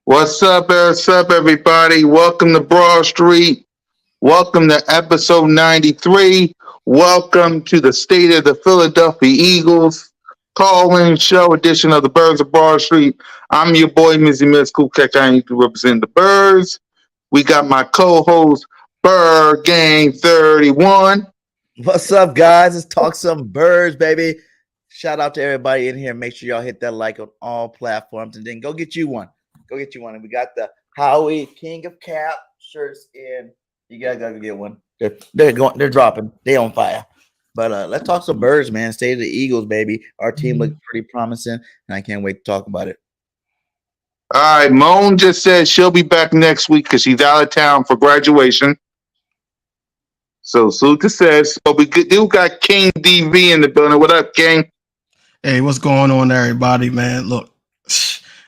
What's up, everybody? Welcome to Broad Street. Welcome to episode 93. Welcome to the State of the Philadelphia Eagles call-in show edition of the Birds of Broad Street. I'm your boy, Mizzy Miss Kukek. I need to represent the Birds. We got my co-host, Bird Gang 31. What's up, guys? Let's talk some birds, baby. Shout out to everybody in here. Make sure y'all hit that like on all platforms, and then go get you one. Go get you one. And we got the Howie King of Cap shirts in. You guys gotta get one. They're dropping. They on fire. But let's talk some birds, man. State of the Eagles, baby. Our team looks pretty promising, and I can't wait to talk about it. All right, Moan just said she'll be back next week because she's out of town for graduation. So Suka says, but we do got King DV in the building. What up, King? Hey, what's going on, everybody, man? Look,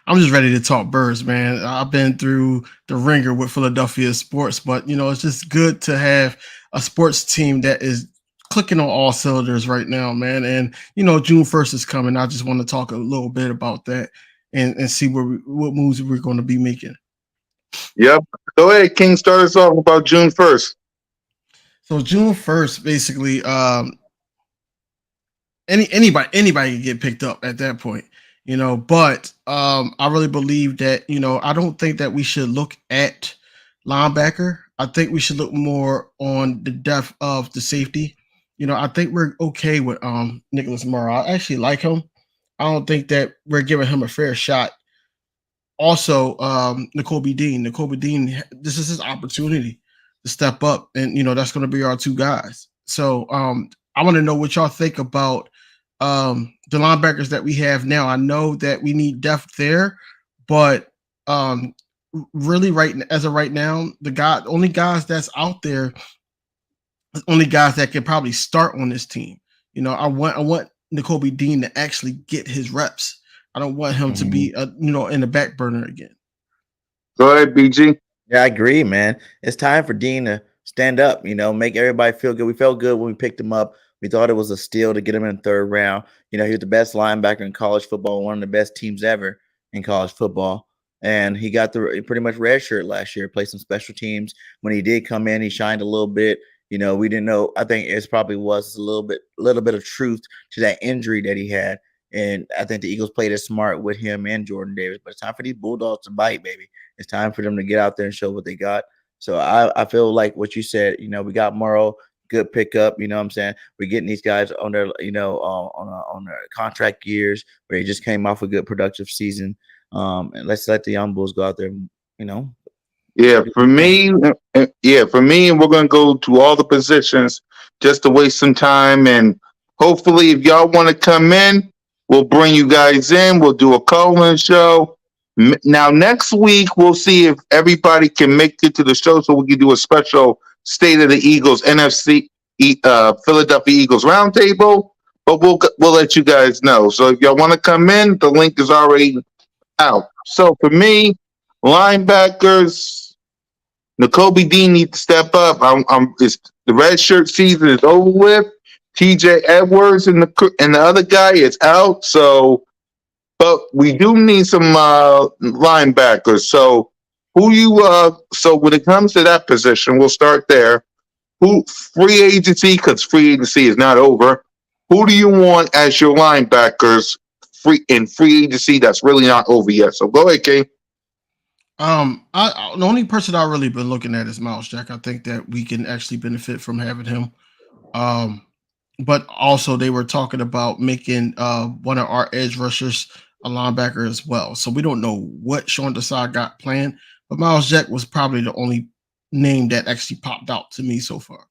I'm just ready to talk birds, man. I've been through the ringer with Philadelphia sports, but, it's just good to have a sports team that is clicking on all cylinders right now, man. And, June 1st is coming. I just want to talk a little bit about that and see what moves we're going to be making. Yep. Go ahead, King. Start us off about June 1st. So June 1st, basically, anybody can get picked up at that point. But I really believe that, I don't think that we should look at linebacker. I think we should look more on the depth of the safety. I think we're okay with Nicholas Murray. I actually like him. I don't think that we're giving him a fair shot. Also, Nakobe Dean. Nakobe Dean, this is his opportunity to step up, and that's going to be our two guys. So I want to know what y'all think about the linebackers that we have now. I know that we need depth there, but really, as of right now, only guys that's out there, only guys that can probably start on this team. I want Nakobe Dean to actually get his reps. I don't want him to be in the back burner again. Go ahead, BG. Yeah, I agree, man. It's time for Dean to stand up, make everybody feel good. We felt good when we picked him up. We thought it was a steal to get him in the third round. He was the best linebacker in college football, one of the best teams ever in college football. And he got the pretty much red shirt last year, played some special teams. When he did come in, he shined a little bit. We didn't know. I think it probably was a little bit of truth to that injury that he had. And I think the Eagles played it smart with him and Jordan Davis. But it's time for these Bulldogs to bite, baby. It's time for them to get out there and show what they got. So I feel like what you said, we got Morrow, good pickup. You know what I'm saying? We're getting these guys on their, on their contract years where they just came off a good productive season. And let's let the young Bulls go out there, Yeah, for me, we're going to go to all the positions just to waste some time. And hopefully, if y'all want to come in, we'll bring you guys in. We'll do a call-in show. Now, next week, we'll see if everybody can make it to the show so we can do a special State of the Eagles NFC Philadelphia Eagles roundtable. But we'll let you guys know. So if y'all want to come in, the link is already out. So for me, linebackers, Nakobe Dean needs to step up. The red shirt season is over with. TJ Edwards and the other guy is out. So, but we do need some linebackers. So so when it comes to that position, we'll start there. Free agency, because free agency is not over. Who do you want as your linebackers free agency that's really not over yet? So go ahead, King. The only person I've really been looking at is Miles Jack. I think that we can actually benefit from having him. But also they were talking about making one of our edge rushers a linebacker as well. So we don't know what Sean Desai got planned, but Miles Jack was probably the only name that actually popped out to me so far.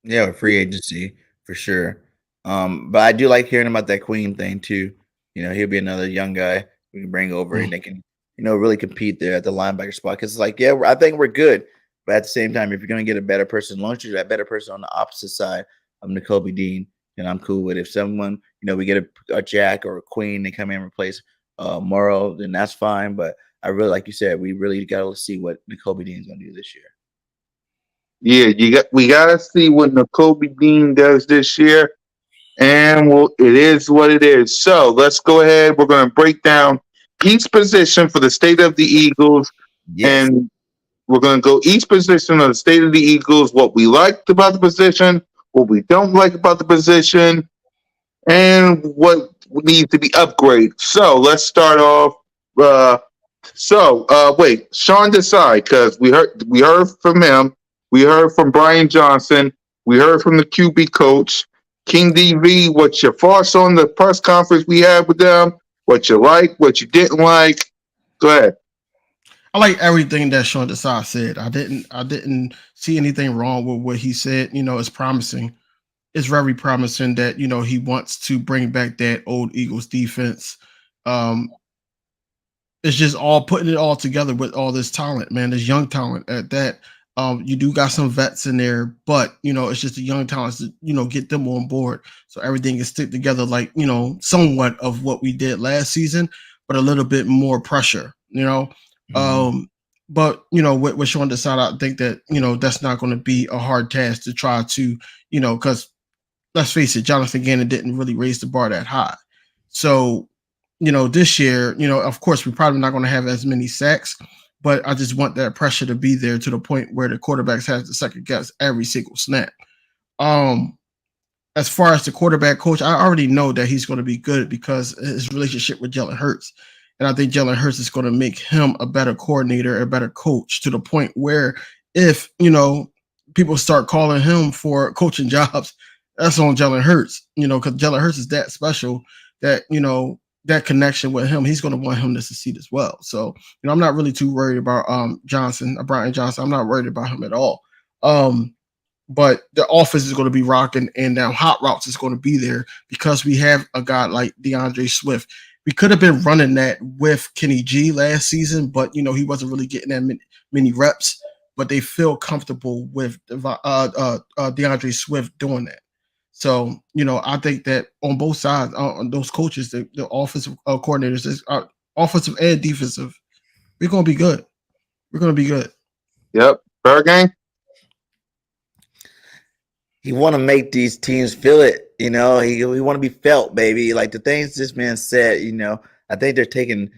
Yeah, free agency for sure. But I do like hearing about that Queen thing too. He'll be another young guy we can bring over and they can, really compete there at the linebacker spot. Because it's like, yeah, I think we're good. But at the same time, if you're going to get a better person, as long as you're that better person on the opposite side of N'Kobe Dean, then I'm cool with it. If someone, we get a Jack or a Queen, they come in and replace Morrow, then that's fine. But I really, like you said, we really got to see what N'Kobe Dean's going to do this year. Yeah, we gotta see what N'Kobe Dean does this year, and it is what it is. So let's go ahead. We're gonna break down each position for the state of the Eagles, Yes. and we're gonna go each position of the state of the Eagles, what we liked about the position, what we don't like about the position, and what needs to be upgraded. So let's start off. Uh, wait, Sean Desai, because we heard from him, we heard from Brian Johnson, we heard from the QB coach, King DV. What's your thoughts on the press conference we had with them? What you like, what you didn't like? Go ahead. I like everything that Sean Desai said. I didn't see anything wrong with what he said. It's promising. It's very promising that he wants to bring back that old Eagles defense. Um, it's just all putting it all together with all this talent, man. This young talent at that. You do got some vets in there, but it's just the young talents to get them on board, so everything can stick together. Like somewhat of what we did last season, but a little bit more pressure. Um, but with Sean decided, I think that that's not going to be a hard task to try to because let's face it, Jonathan Gannon didn't really raise the bar that high. So, this year, of course, we're probably not going to have as many sacks, but I just want that pressure to be there to the point where the quarterbacks have to second guess every single snap. Um, as far as the quarterback coach, I already know that he's going to be good because his relationship with Jalen Hurts. And I think Jalen Hurts is going to make him a better coordinator, a better coach to the point where if, people start calling him for coaching jobs, that's on Jalen Hurts, because Jalen Hurts is that special that, that connection with him, he's going to want him to succeed as well. So, I'm not really too worried about Brian Johnson. I'm not worried about him at all. But the offense is going to be rocking, and now hot routes is going to be there because we have a guy like DeAndre Swift. We could have been running that with Kenny G last season, but he wasn't really getting that many reps. But they feel comfortable with DeAndre Swift doing that. So I think that on both sides, on those coaches, the offensive coordinators, offensive and defensive, we're going to be good. We're going to be good. Yep. Bergang? He want to make these teams feel it, He want to be felt, baby. Like the things this man said, I think they're taking,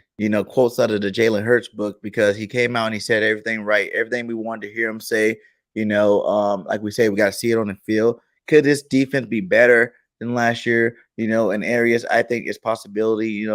quotes out of the Jalen Hurts book because he came out and he said everything right, everything we wanted to hear him say. Like we say, we got to see it on the field. Could this defense be better than last year? In areas I think it's possibility.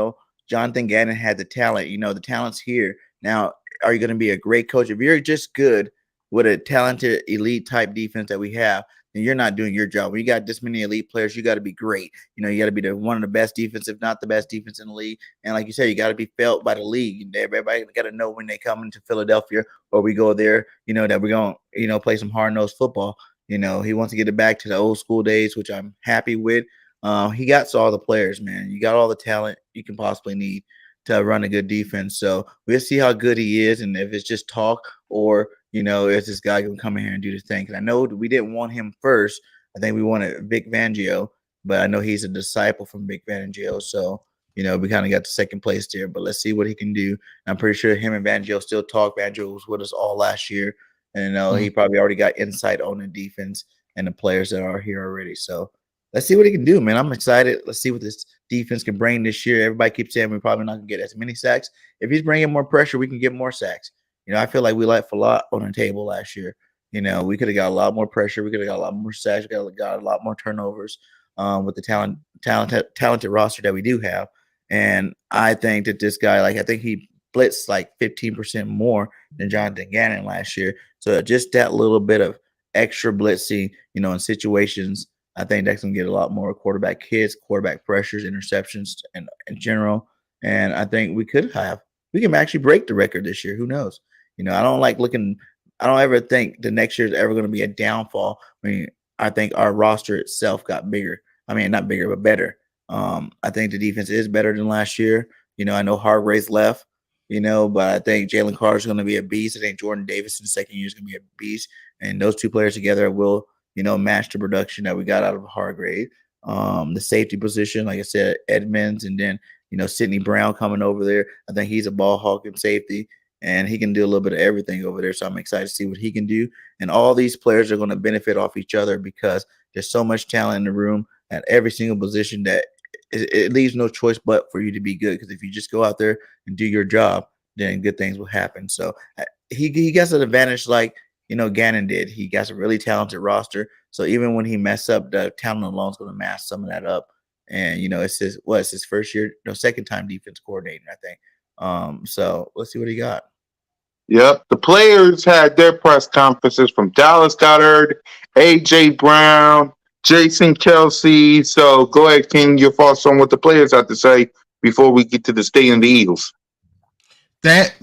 Jonathan Gannon had the talent. The talent's here. Now, are you going to be a great coach if you're just good with a talented elite type defense that we have? And you're not doing your job. When you got this many elite players, you got to be great. You got to be one of the best defense, if not the best defense in the league. And like you said, you got to be felt by the league. Everybody got to know when they come into Philadelphia or we go there, that we're going to, play some hard-nosed football. He wants to get it back to the old school days, which I'm happy with. He got all the players, man. You got all the talent you can possibly need to run a good defense. So we'll see how good he is and if it's just talk or is this guy going to come in here and do the thing? Because I know we didn't want him first. I think we wanted Vic Fangio, but I know he's a disciple from Vic Fangio. So, we kind of got the second place there, but let's see what he can do. I'm pretty sure him and Fangio still talk. Fangio was with us all last year. And he probably already got insight on the defense and the players that are here already. So let's see what he can do, man. I'm excited. Let's see what this defense can bring this year. Everybody keeps saying we're probably not going to get as many sacks. If he's bringing more pressure, we can get more sacks. I feel like we left a lot on the table last year. We could have got a lot more pressure. We could have got a lot more sacks. We got a lot more turnovers with the talented roster that we do have. And I think that this guy, I think he blitzed like 15% more than Jonathan Gannon last year. So just that little bit of extra blitzing, in situations, I think that's going to get a lot more quarterback hits, quarterback pressures, interceptions, and in general. And I think we can actually break the record this year. Who knows? I don't ever think the next year is ever going to be a downfall. I think our roster itself got bigger. I mean, not bigger, but better. I think the defense is better than last year. I know Hargrave's left, but I think Jalen Carter's going to be a beast. I think Jordan Davis in the second year is going to be a beast. And those two players together will, match the production that we got out of Hargrave. The safety position, like I said, Edmonds, and then, Sidney Brown coming over there. I think he's a ball hawk in safety, and he can do a little bit of everything over there. So I'm excited to see what he can do. And all these players are going to benefit off each other because there's so much talent in the room at every single position that it leaves no choice but for you to be good. Because if you just go out there and do your job, then good things will happen. So he gets an advantage like Gannon did. He got a really talented roster. So even when he mess up, the talent alone is going to mask some of that up. And it's his first year, no, second time defense coordinator, I think. So let's see what he got. Yep. The players had their press conferences from Dallas Goddard, A.J. Brown, Jason Kelsey. So go ahead, King, your thoughts on what the players have to say before we get to the state of the Eagles. That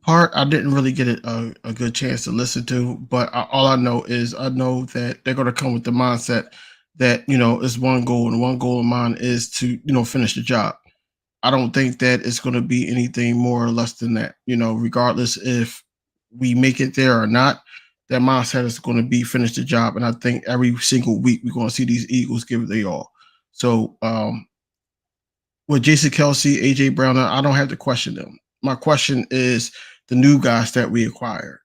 part I didn't really get a good chance to listen to, but all I know is I know that they're going to come with the mindset that it's one goal, and one goal of mine is to finish the job. I don't think that it's going to be anything more or less than that. Regardless if we make it there or not, that mindset is going to be finish the job. And I think every single week we're going to see these Eagles give it their all. So with Jason Kelsey, AJ Brown, I don't have to question them. My question is the new guys that we acquire.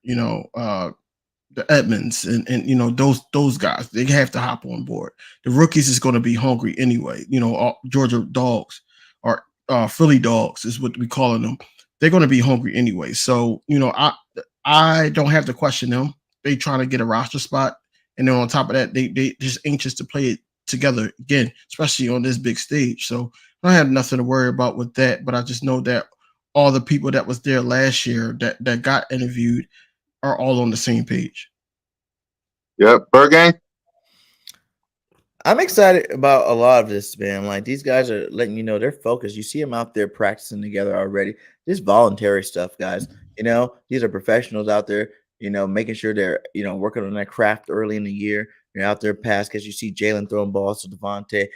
The Edmonds and those guys, they have to hop on board. The rookies is going to be hungry anyway. Georgia dogs or Philly dogs is what we calling them. They're going to be hungry anyway. So I don't have to question them. They trying to get a roster spot, and then on top of that, they just anxious to play it together again, especially on this big stage. So I don't have nothing to worry about with that. But I just know that all the people that was there last year that got interviewed are all on the same page. Yep. Bergang? I'm excited about a lot of this, man. Like these guys are letting you know they're focused. You see them out there practicing together already. This voluntary stuff, guys. These are professionals out there. Making sure they're working on that craft early in the year. They're out there past because you see Jalen throwing balls to Devontae.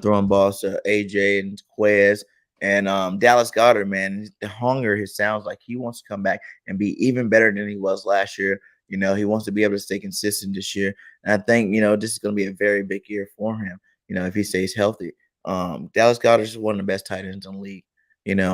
Throwing balls to AJ and Quez and Dallas Goddard. Man, the hunger. It sounds like he wants to come back and be even better than he was last year. He wants to be able to stay consistent this year. And I think, this is going to be a very big year for him, if he stays healthy. Dallas Goddard is one of the best tight ends in the league,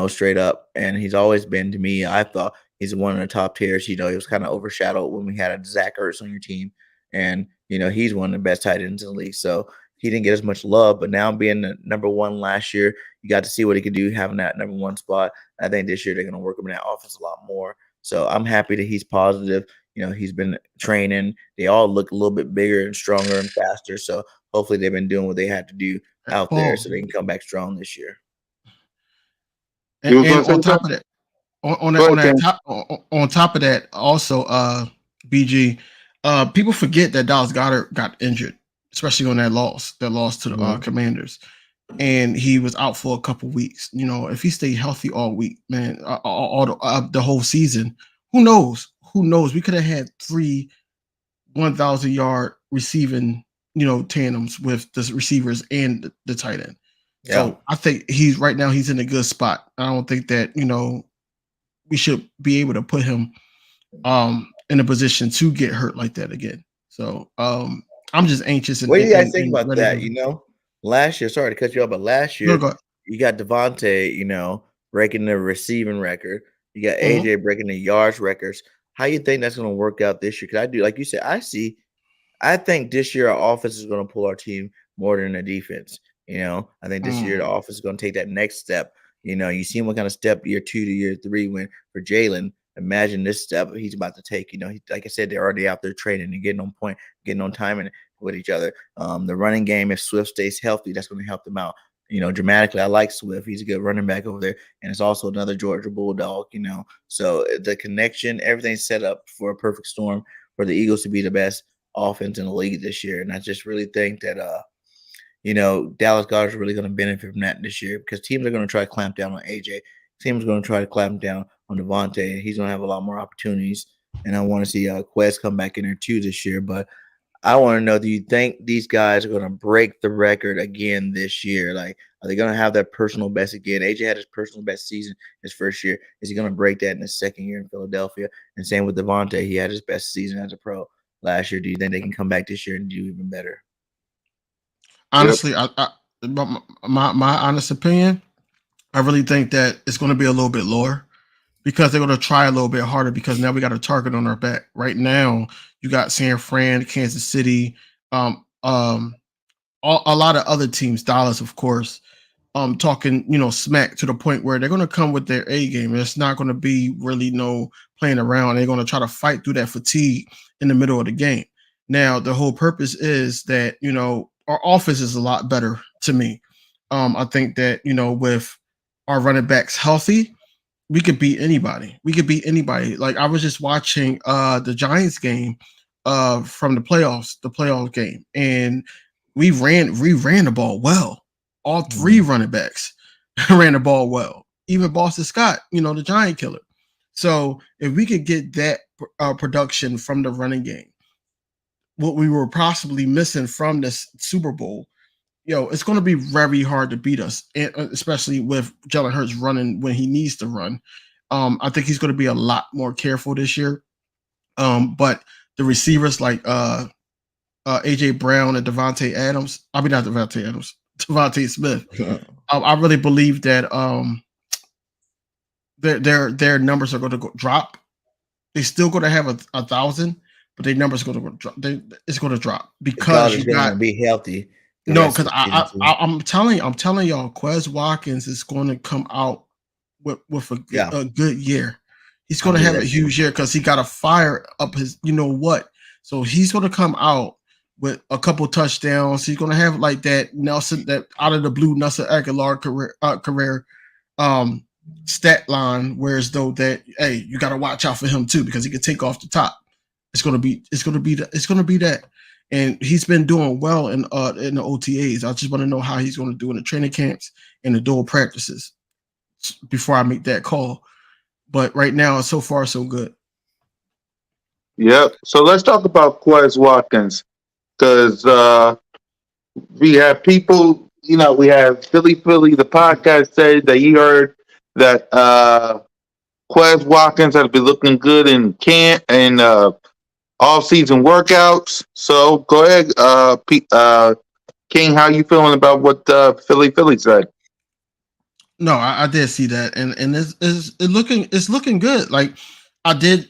straight up. And he's always been, to me, I thought he's one of the top tiers. He was kind of overshadowed when we had a Zach Ertz on your team. And, he's one of the best tight ends in the league. So he didn't get as much love. But now being the number one last year, you got to see what he could do having that number one spot. I think this year they're going to work him in that offense a lot more. So I'm happy that he's positive. He's been training. They all look a little bit bigger and stronger and faster. So hopefully they've been doing what they had to do out there so they can come back strong this year. You were And going to say on top something? of that, on Go that on ahead, that King. top on top of that, also BG, people forget that Dallas Goddard got injured, especially on that loss to the Commanders, and he was out for a couple weeks. If he stayed healthy all week, man, all the whole season, who knows? Who knows? We could have had 3 1,000-yard receiving, tandems with the receivers and the tight end. Yeah. So I think right now he's in a good spot. I don't think that we should be able to put him in a position to get hurt like that again. So I'm just anxious What do you guys think and about ready that? to Last year, sorry to cut you off, but last go. year you got Devontae, breaking the receiving record. You got Mhm. AJ breaking the yards records. How you think that's going to work out this year? Because I do, like you said, I think this year our offense is going to pull our team more than the defense. I think this year the offense is going to take that next step. You see what kind of step year 2 to year 3 went for Jalen. Imagine this step he's about to take. Like I said, they're already out there training and getting on point, getting on timing with each other. The running game, if Swift stays healthy, that's going to help them out. Dramatically. I like Swift. He's a good running back over there, and it's also another Georgia Bulldog. So the connection, everything's set up for a perfect storm for the Eagles to be the best offense in the league this year. And I just really think that Dallas Goddard is really going to benefit from that this year because teams are going to try to clamp down on AJ. Teams are going to try to clamp down on Devontae. He's going to have a lot more opportunities. And I want to see Quest come back in there too this year. But I want to know, do you think these guys are going to break the record again this year? Like, are they going to have their personal best again? AJ had his personal best season his first year. Is he going to break that in his second year in Philadelphia? And same with Devontae. He had his best season as a pro last year. Do you think they can come back this year and do even better? Yep. Honestly, my honest opinion, I really think that it's going to be a little bit lower because they're going to try a little bit harder because now we got a target on our back. Right now, you got San Fran, Kansas City, um, um, a lot of other teams, Dallas, of course, talking, smack to the point where they're going to come with their A game. It's not going to be really no playing around. They're going to try to fight through that fatigue in the middle of the game. Now, the whole purpose is that, our offense is a lot better to me. I think that, with our running backs healthy, we could beat anybody. We could beat anybody. Like I was just watching the Giants game from the playoff game, and we ran the ball well. All three running backs ran the ball well. Even Boston Scott, the Giant killer. So if we could get that production from the running game, what we were possibly missing from this Super Bowl, it's going to be very hard to beat us, and especially with Jalen Hurts running when he needs to run. I think he's going to be a lot more careful this year. But the receivers like AJ Brown and Devontae Adams, I mean not Devontae Adams, Devontae Smith. I really believe that their numbers are going to drop. They're still going to have a thousand, but their numbers are going to drop. It's going to drop because you got to be healthy. No, because I'm telling y'all, Quez Watkins is going to come out with a good year. He's going to have a huge year because he got to fire up his, what. So he's going to come out with a couple touchdowns. He's going to have like that out of the blue Nelson Aguilar career stat line. Whereas though that, hey, you got to watch out for him too because he can take off the top. It's going to be that. And he's been doing well in the OTAs. I just want to know how he's going to do in the training camps and the dual practices before I make that call. But right now, so far, so good. Yep. So let's talk about Quez Watkins because we have people, we have Philly, the podcast said that he heard that Quez Watkins has been looking good in camp and off-season workouts. So go ahead, King. How you feeling about what Philly said? No, I did see that, and it's looking good. Like I did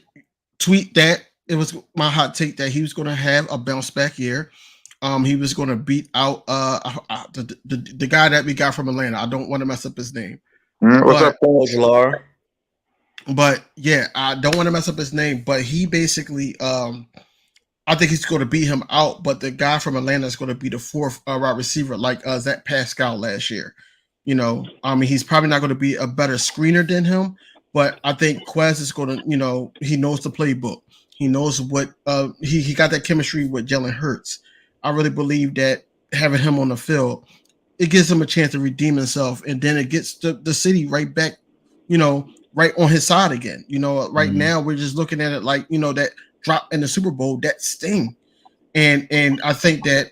tweet that it was my hot take that he was going to have a bounce back year. He was going to beat out the guy that we got from Atlanta. I don't want to mess up his name. What's up, Coach Lar? But yeah, I don't want to mess up his name. But he basically, I think he's going to beat him out. But the guy from Atlanta is going to be the fourth wide receiver, like Zach Pascal last year. He's probably not going to be a better screener than him. But I think Quez is going to, he knows the playbook. He knows what he got that chemistry with Jalen Hurts. I really believe that having him on the field, it gives him a chance to redeem himself, and then it gets the city right back, right on his side again. Right now we're just looking at it like, that drop in the Super Bowl, that sting. And I think that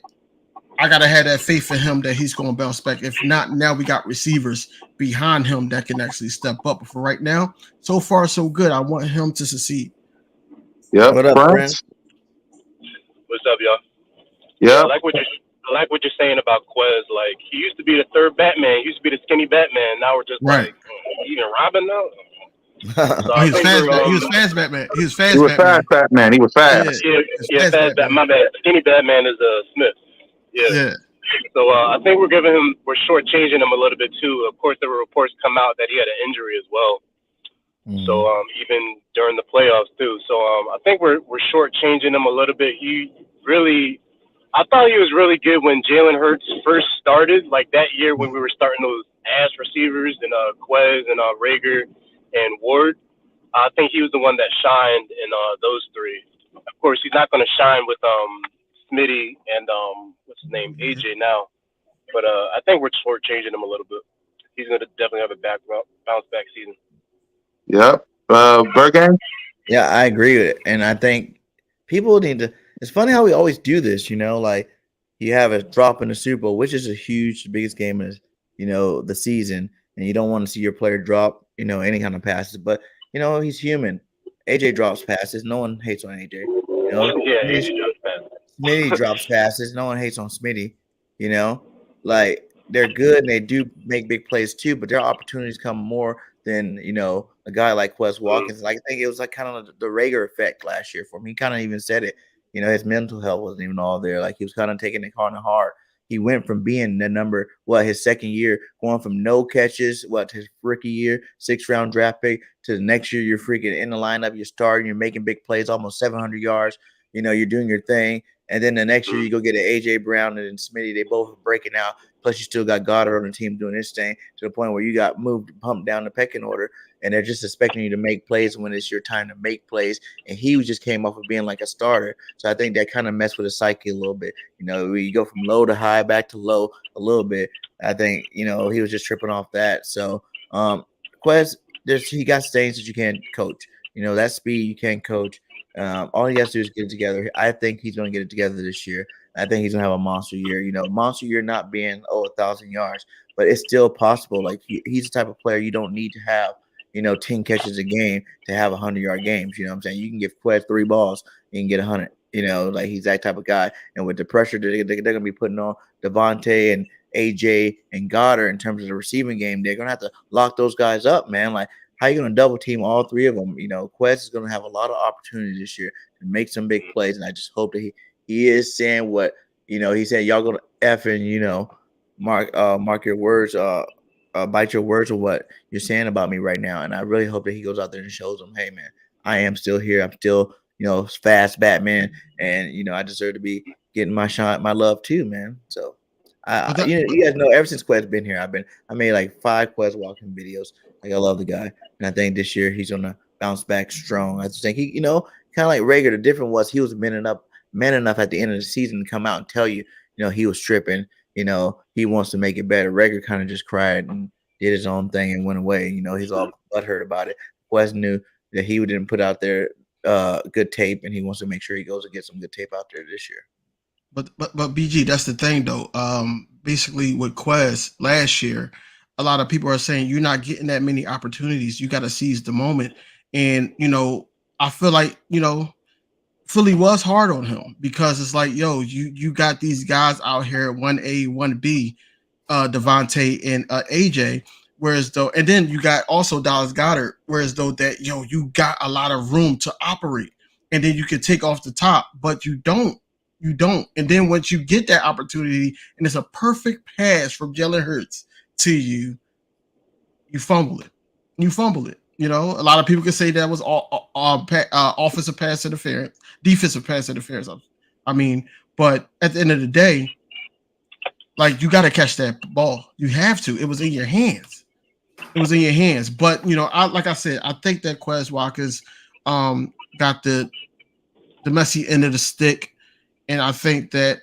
I gotta have that faith in him that he's gonna bounce back. If not, now we got receivers behind him that can actually step up. But for right now, so far so good. I want him to succeed. Yep. What up, Brent? What's up, y'all? Yep. Yeah, I like what you're saying about Quez. Like he used to be the third Batman. He used to be the skinny Batman. Now we're just like even Robin now. So he was fast Batman. He was fast Batman. He was fast. Yeah, fast Batman. My bad. Skinny Batman is Smith. Yeah. So I think we're shortchanging him a little bit too. Of course, there were reports come out that he had an injury as well. So even during the playoffs too. So I think we're shortchanging him a little bit. I thought he was really good when Jalen Hurts first started, like that year when we were starting those ass receivers and Quez and Rager and Ward. I think he was the one that shined in those three. Of course, he's not going to shine with Smitty and what's his name, AJ now. But I think we're shortchanging him a little bit. He's going to definitely have a bounce back season. Yep. Bergen? Yeah, I agree with it. And I think people need to It's funny how we always do this, like you have a drop in the Super Bowl, which is a huge, biggest game of the season, and you don't want to see your player drop, any kind of passes. But he's human. AJ drops passes. No one hates on AJ. Yeah, he does Smitty drops passes. No one hates on Smitty. You know, like they're good and they do make big plays too, but their opportunities come more than a guy like Wes Watkins. Like I think it was like kind of the Rager effect last year for him. He kind of even said it. His mental health wasn't even all there. Like he was kind of taking it kind of hard. He went from being the number, his second year, going from no catches, his rookie year, 6th-round draft pick, to the next year, you're freaking in the lineup, you're starting, you're making big plays, almost 700 yards. You're doing your thing. And then the next year, you go get an AJ Brown and Smitty. They both are breaking out. Plus, you still got Goddard on the team doing his thing to the point where you got pumped down the pecking order, and they're just expecting you to make plays when it's your time to make plays. And he just came off of being like a starter. So I think that kind of messed with his psyche a little bit. You go from low to high, back to low a little bit. I think, he was just tripping off that. So, Quez, he got things that you can't coach. That speed you can't coach. All he has to do is get it together. I think he's going to get it together this year. I think he's going to have a monster year. Monster year not being 1,000 yards, but it's still possible. Like he's the type of player you don't need to have 10 catches a game to have 100-yard games. You know what I'm saying? You can give Quez 3 balls, you can get 100. Like he's that type of guy. And with the pressure that they're going to be putting on Devontae and AJ and Goddard in terms of the receiving game, they're going to have to lock those guys up, man. Like, how are you going to double team all 3 of them? Quez is going to have a lot of opportunities this year to make some big plays, and I just hope that he is saying what he said. Y'all going to effing mark your words, bite your words of what you're saying about me right now, and I really hope that he goes out there and shows them, hey man, I am still here. I'm still fast Batman, and I deserve to be getting my shot, my love too, man. So. You guys know ever since Quez been here, I made like 5 Quez walking videos. Like I love the guy, and I think this year he's gonna bounce back strong. I just think he, kind of like Rager. The difference was he was man enough at the end of the season to come out and tell you, he was tripping. He wants to make it better. Rager kind of just cried and did his own thing and went away. He's all butthurt about it. Quez knew that he didn't put out there good tape, and he wants to make sure he goes and gets some good tape out there this year. But BG, that's the thing though. Basically with Quez last year, a lot of people are saying you're not getting that many opportunities. You got to seize the moment. And I feel like Philly was hard on him because it's like, you got these guys out here 1A, 1B, Devontae and AJ. Whereas though, and then you got also Dallas Goddard. Whereas though that you got a lot of room to operate, and then you can take off the top, but you don't. You don't. And then once you get that opportunity and it's a perfect pass from Jalen Hurts to you, you fumble it. A lot of people can say that was all offensive pass interference, defensive pass interference. But at the end of the day, like you got to catch that ball. You have to. It was in your hands. But like I said, I think that Quez Watkins got the messy end of the stick. And I think that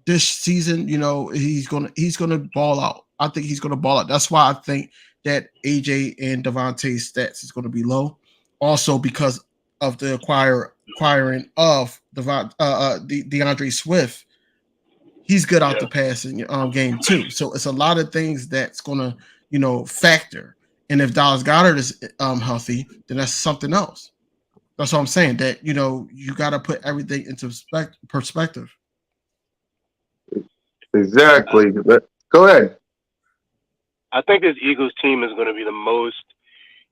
this season, he's gonna ball out. I think he's gonna ball out. That's why I think that AJ and Devontae's stats is gonna be low. Also because of the acquiring of DeAndre Swift, he's good out the passing game too. So it's a lot of things that's gonna factor. And if Dallas Goedert is healthy, then that's something else. That's what I'm saying. That you got to put everything into perspective. Exactly. Go ahead. I think this Eagles team is going to be the most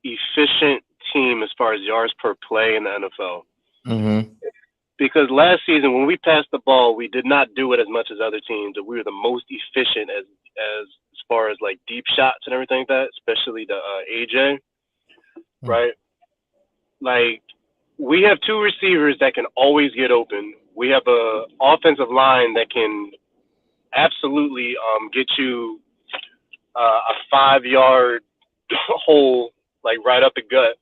efficient team as far as yards per play in the NFL. Mm-hmm. Because last season, when we passed the ball, we did not do it as much as other teams, but we were the most efficient as far as like deep shots and everything like that, especially the AJ, right? Like, we have 2 receivers that can always get open. We have a offensive line that can absolutely get you a 5-yard hole, like right up the gut.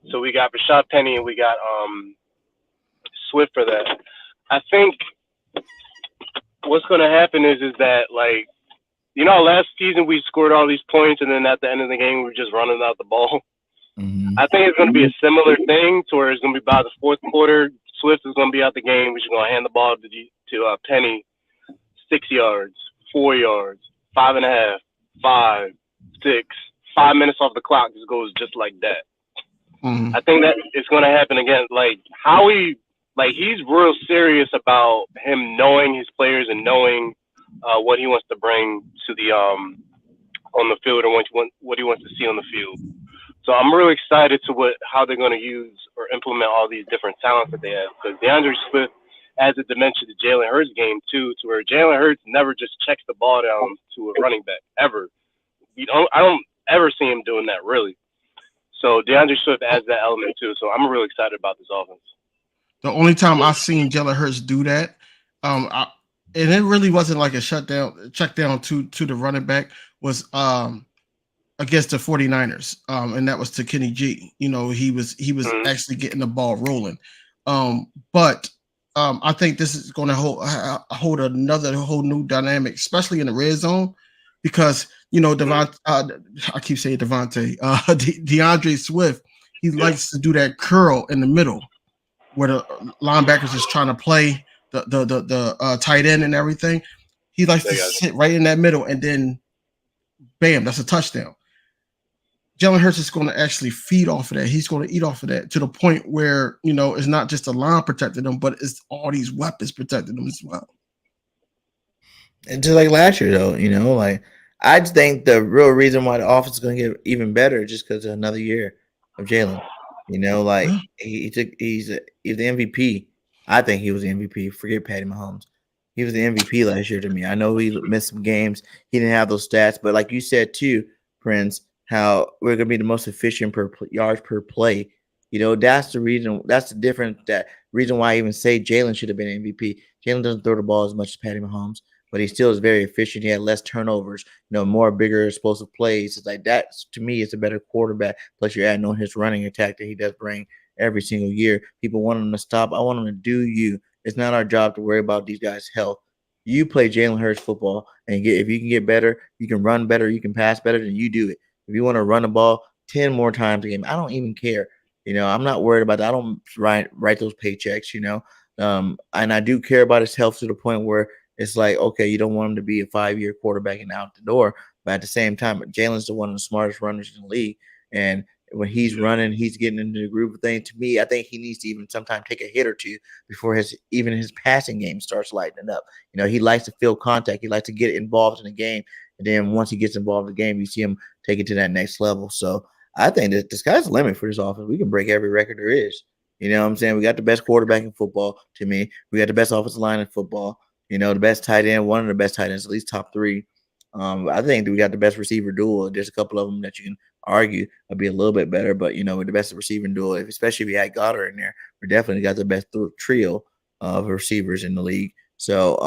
So we got Rashad Penny and we got Swift for that. I think what's going to happen is that, like, last season we scored all these points and then at the end of the game we were just running out the ball. Mm-hmm. I think it's going to be a similar thing to where it's going to be by the 4th quarter, Swift is going to be out the game. We're just going to hand the ball to Penny, 6 yards, 4 yards, 5.5, 5, 6, 5 minutes off the clock just goes just like that. Mm-hmm. I think that it's going to happen again. Like Howie, like he's real serious about him knowing his players and knowing what he wants to bring to the on the field, or what he wants to see on the field. So I'm really excited to how they're going to use or implement all these different talents that they have, because DeAndre Swift adds a dimension to Jalen Hurts' game too, to where Jalen Hurts never just checks the ball down to a running back ever. I don't ever see him doing that really. So DeAndre Swift adds that element too. So I'm really excited about this offense. The only time I've seen Jalen Hurts do that, and it really wasn't like a check down to the running back, was against the 49ers, and that was to Kenny G. You know, he was actually getting the ball rolling. But I think this is going to hold another whole new dynamic, especially in the red zone, because you know I keep saying DeAndre Swift, he likes to do that curl in the middle where the linebackers is trying to play the tight end and everything. He likes to sit right in that middle, and then bam, that's a touchdown. Jalen Hurts is going to actually feed off of that. He's going to eat off of that to the point where, you know, it's not just the line protecting them, but it's all these weapons protecting them as well. And just like last year, though, you know, like I just think the real reason why the offense is going to get even better is just because of another year of Jalen. You know, like he's the MVP. I think he was the MVP. Forget Patty Mahomes. He was the MVP last year to me. I know he missed some games. He didn't have those stats, but like you said too, Prince, how we're going to be the most efficient per yards per play. You know, that's the reason. That's the difference. That reason why I even say Jalen should have been MVP. Jalen doesn't throw the ball as much as Patty Mahomes, but he still is very efficient. He had less turnovers, you know, more bigger explosive plays. It's like that to me is a better quarterback. Plus, you're adding on his running attack that he does bring every single year. People want him to stop. I want him to do you. It's not our job to worry about these guys' health. You play Jalen Hurts football, and if you can get better, you can run better, you can pass better, then you do it. If you want to run the ball 10 more times a game, I don't even care. You know, I'm not worried about that. I don't write those paychecks, you know. And I do care about his health to the point where it's like, okay, you don't want him to be a 5-year quarterback and out the door. But at the same time, Jalen's one of the smartest runners in the league. And when he's running, he's getting into the groove of things. To me, I think he needs to even sometimes take a hit or two before his passing game starts lightening up. You know, he likes to feel contact. He likes to get involved in the game. And then once he gets involved in the game, you see him take it to that next level. So I think that the sky's the limit for this offense. We can break every record there is. You know what I'm saying? We got the best quarterback in football to me. We got the best offensive line in football. You know, the best tight end, one of the best tight ends, at least top 3. I think we got the best receiver duel. There's a couple of them that you can argue would be a little bit better, but, you know, with the best receiving duel, especially if you had Goddard in there, we definitely got the best trio of receivers in the league. So,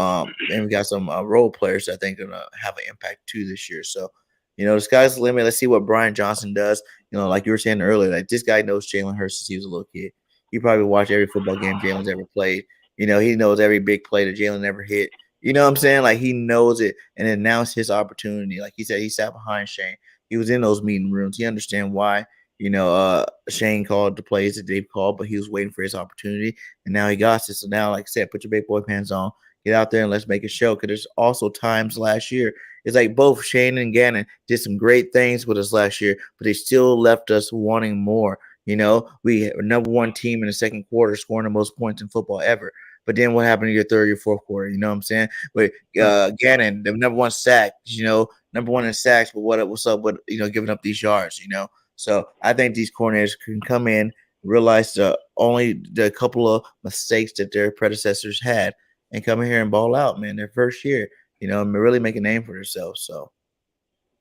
and we got some role players that I think are going to have an impact too this year. So, you know, the sky's the limit. Let's see what Brian Johnson does. You know, like you were saying earlier, like this guy knows Jalen Hurts since he was a little kid. He probably watched every football game Jalen's ever played. You know, he knows every big play that Jalen ever hit. You know what I'm saying? Like he knows it. And then now it's his opportunity. Like he said, he sat behind Shane. He was in those meeting rooms. He understands why, you know, Shane called the plays that they've called, but he was waiting for his opportunity. And now he got this. So now, like I said, put your big boy pants on. Get out there and let's make a show. Because there's also times last year, it's like both Shane and Gannon did some great things with us last year, but they still left us wanting more. You know, we were number 1 team in the second quarter, scoring the most points in football ever. But then what happened in your third or fourth quarter? You know what I'm saying? But Gannon, the number 1 sack, you know, number 1 in sacks. But what's up with, you know, giving up these yards? You know, so I think these coordinators can come in, realize only the couple of mistakes that their predecessors had, and come in here and ball out, man. Their first year, you know, and really make a name for themselves. So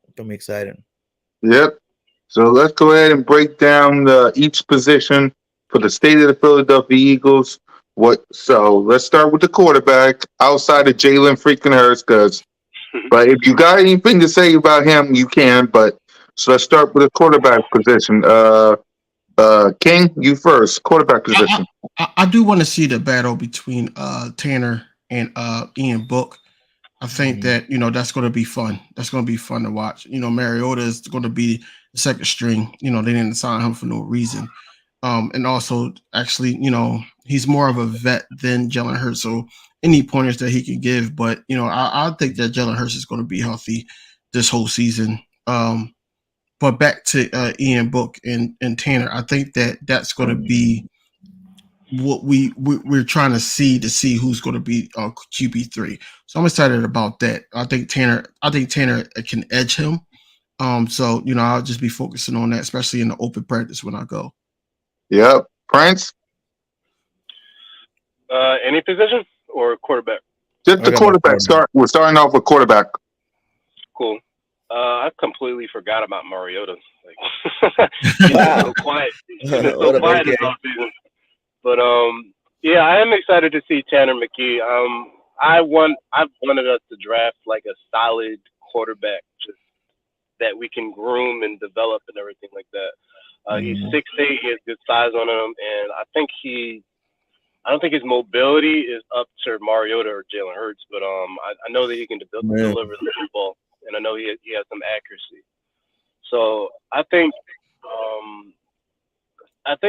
it's gonna be exciting. Yep. So let's go ahead and break down each position for the state of the Philadelphia Eagles. So let's start with the quarterback outside of Jalen freaking Hurts, but if you got anything to say about him, you can. But so let's start with the quarterback position. King, you first. Quarterback position. I do want to see the battle between Tanner and Ian Book. I think that, you know, that's going to be fun. That's going to be fun to watch. You know, Mariota is going to be the second string. You know, they didn't sign him for no reason. And also, actually, he's more of a vet than Jalen Hurts. So any pointers that he can give, but I think that Jalen Hurts is going to be healthy this whole season. But back to Ian Book and Tanner, I think that that's going to be what we're trying to see who's going to be QB3. So I'm excited about that. I think Tanner can edge him. So I'll just be focusing on that, especially in the open practice when I go. Yep. Prince? Any position or quarterback? Just the quarterback. We're starting off with quarterback. Cool. I completely forgot about Mariota. Like, he's been so quiet. He's been so quiet this offseason. But yeah, I am excited to see Tanner McKee. I've wanted us to draft like a solid quarterback just that we can groom and develop and everything like that. He's 6'8", he has good size on him, and I don't think his mobility is up to Mariota or Jalen Hurts, but I know that he can deliver the football, and I know he has some accuracy. So I think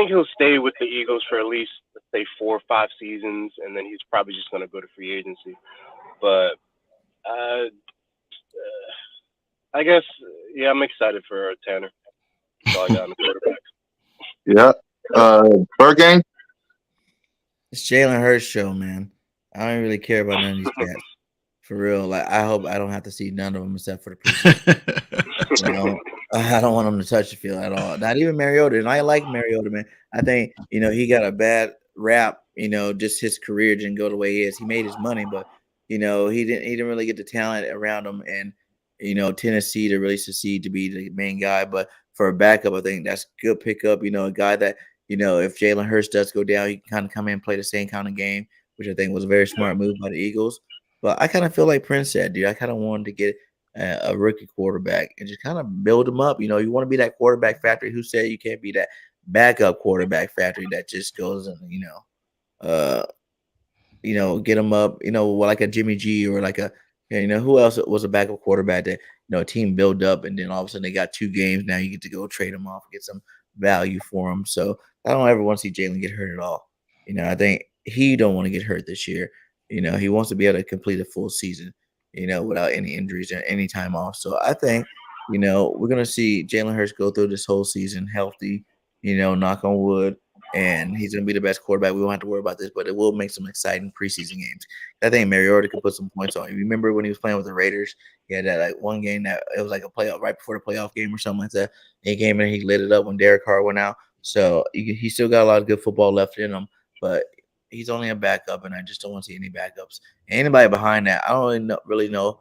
he'll stay with the Eagles for at least, let's say, 4 or 5 seasons, and then he's probably just going to go to free agency. But I guess, yeah, I'm excited for Tanner. That's all I got on the quarterback. Yeah. Burgang? It's Jalen Hurts show, man. I don't really care about none of these cats. For real. Like, I hope I don't have to see none of them except for the preseason. I don't want him to touch the field at all. Not even Mariota. And I like Mariota, man. I think, he got a bad rap, just his career didn't go the way he is. He made his money, but he didn't really get the talent around him and Tennessee to really succeed to be the main guy. But for a backup, I think that's a good pickup, a guy that, if Jalen Hurts does go down, he can kind of come in and play the same kind of game, which I think was a very smart move by the Eagles. But I kind of feel like Prince said, dude, I kind of wanted to get a rookie quarterback and just kind of build him up. You want to be that quarterback factory. Who said you can't be that backup quarterback factory that just goes and, get him up, like a Jimmy G or like who else was a backup quarterback that, a team build up and then all of a sudden they got 2 games. Now you get to go trade them off and get some value for him. So I don't ever want to see Jalen get hurt at all. I think he don't want to get hurt this year. He wants to be able to complete a full season, without any injuries or any time off. So I think, we're going to see Jalen Hurts go through this whole season healthy, knock on wood, and he's going to be the best quarterback. We won't have to worry about this, but it will make some exciting preseason games. I think Mariota could put some points on. You remember when he was playing with the Raiders? He had that like one game that it was like a playoff right before the playoff game or something like that. And he came in and he lit it up when Derek Carr went out. So he still got a lot of good football left in him, but he's only a backup, and I just don't want to see any backups. And anybody behind that, I don't really know.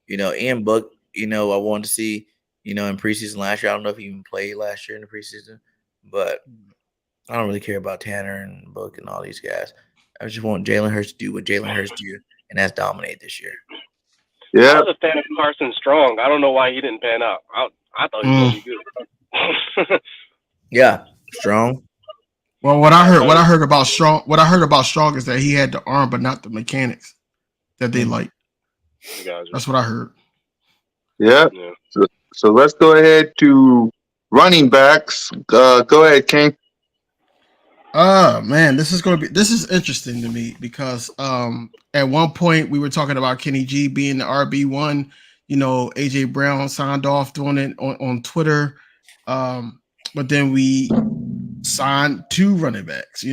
Ian Book, I wanted to see, in preseason last year. I don't know if he even played last year in the preseason, but I don't really care about Tanner and Book and all these guys. I just want Jalen Hurts to do what Jalen Hurts do, and that's dominate this year. Yeah. I was a fan of Carson Strong. I don't know why he didn't pan out. I thought he was going to be good. Yeah, Strong. Well, what I heard about Strong is that he had the arm, but not the mechanics that they like. That's what I heard. Yeah. So let's go ahead to running backs. Go ahead, King. Man, this is interesting to me because at one point we were talking about Kenny G being the RB1. AJ Brown signed off doing it on Twitter. But then we signed 2 running backs,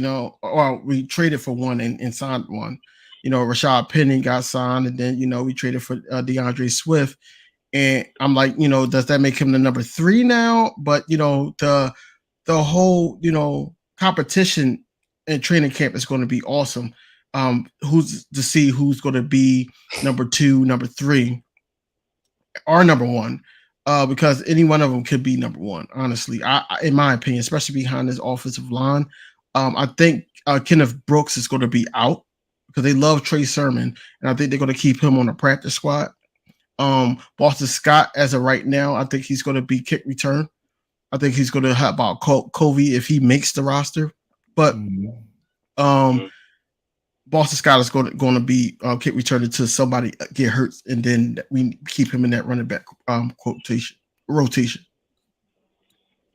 or we traded for one and signed one. Rashad Penny got signed, and then we traded for DeAndre Swift. And I'm like, does that make him the number 3 now? But the whole competition in training camp is going to be awesome. Who's to see who's going to be number 2, number 3, or number 1? Because any one of them could be number 1. Honestly, I in my opinion, especially behind this offensive line, I think Kenneth Brooks is going to be out because they love Trey Sermon, and I think they're going to keep him on the practice squad. Boston Scott, as of right now, I think he's going to be kick return. I think he's going to help out Covey if he makes the roster. But Boston Scott is going to be kick returning to somebody get hurt, and then we keep him in that running back rotation.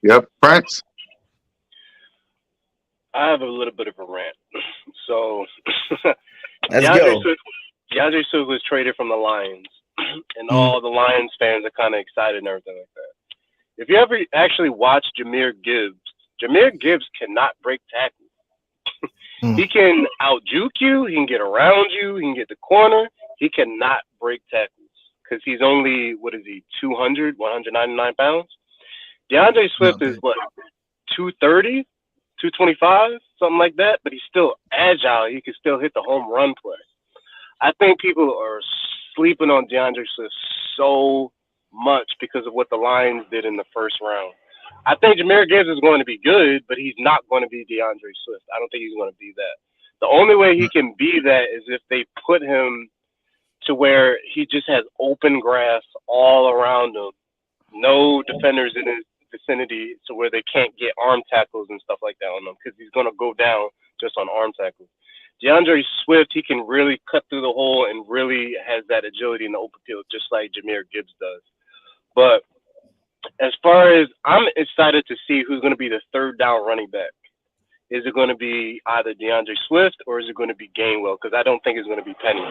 Yep, Prince. I have a little bit of a rant. So, Let's DeAndre go. Swift, DeAndre Swift was traded from the Lions, and Mm. all the Lions fans are kind of excited and everything like that. If you ever actually watch Jameer Gibbs cannot break tackles. Mm. He can out juke you. He can get around you. He can get the corner. He cannot break tackles because he's only, what is he, 200, 199 pounds? DeAndre Swift is what, 230, 225, something like that, but he's still agile. He can still hit the home run play. I think people are sleeping on DeAndre Swift so much because of what the Lions did in the first round. I think Jameer Gibbs is going to be good, but he's not going to be DeAndre Swift. I don't think he's going to be that. The only way he can be that is if they put him to where he just has open grass all around him, no defenders in his vicinity, to where they can't get arm tackles and stuff like that on him because he's going to go down just on arm tackles. DeAndre Swift, he can really cut through the hole and really has that agility in the open field, just like Jameer Gibbs does. But as far as I'm excited to see who's going to be the third down running back. Is it going to be either DeAndre Swift or is it going to be Gainwell? Because I don't think it's going to be Penny.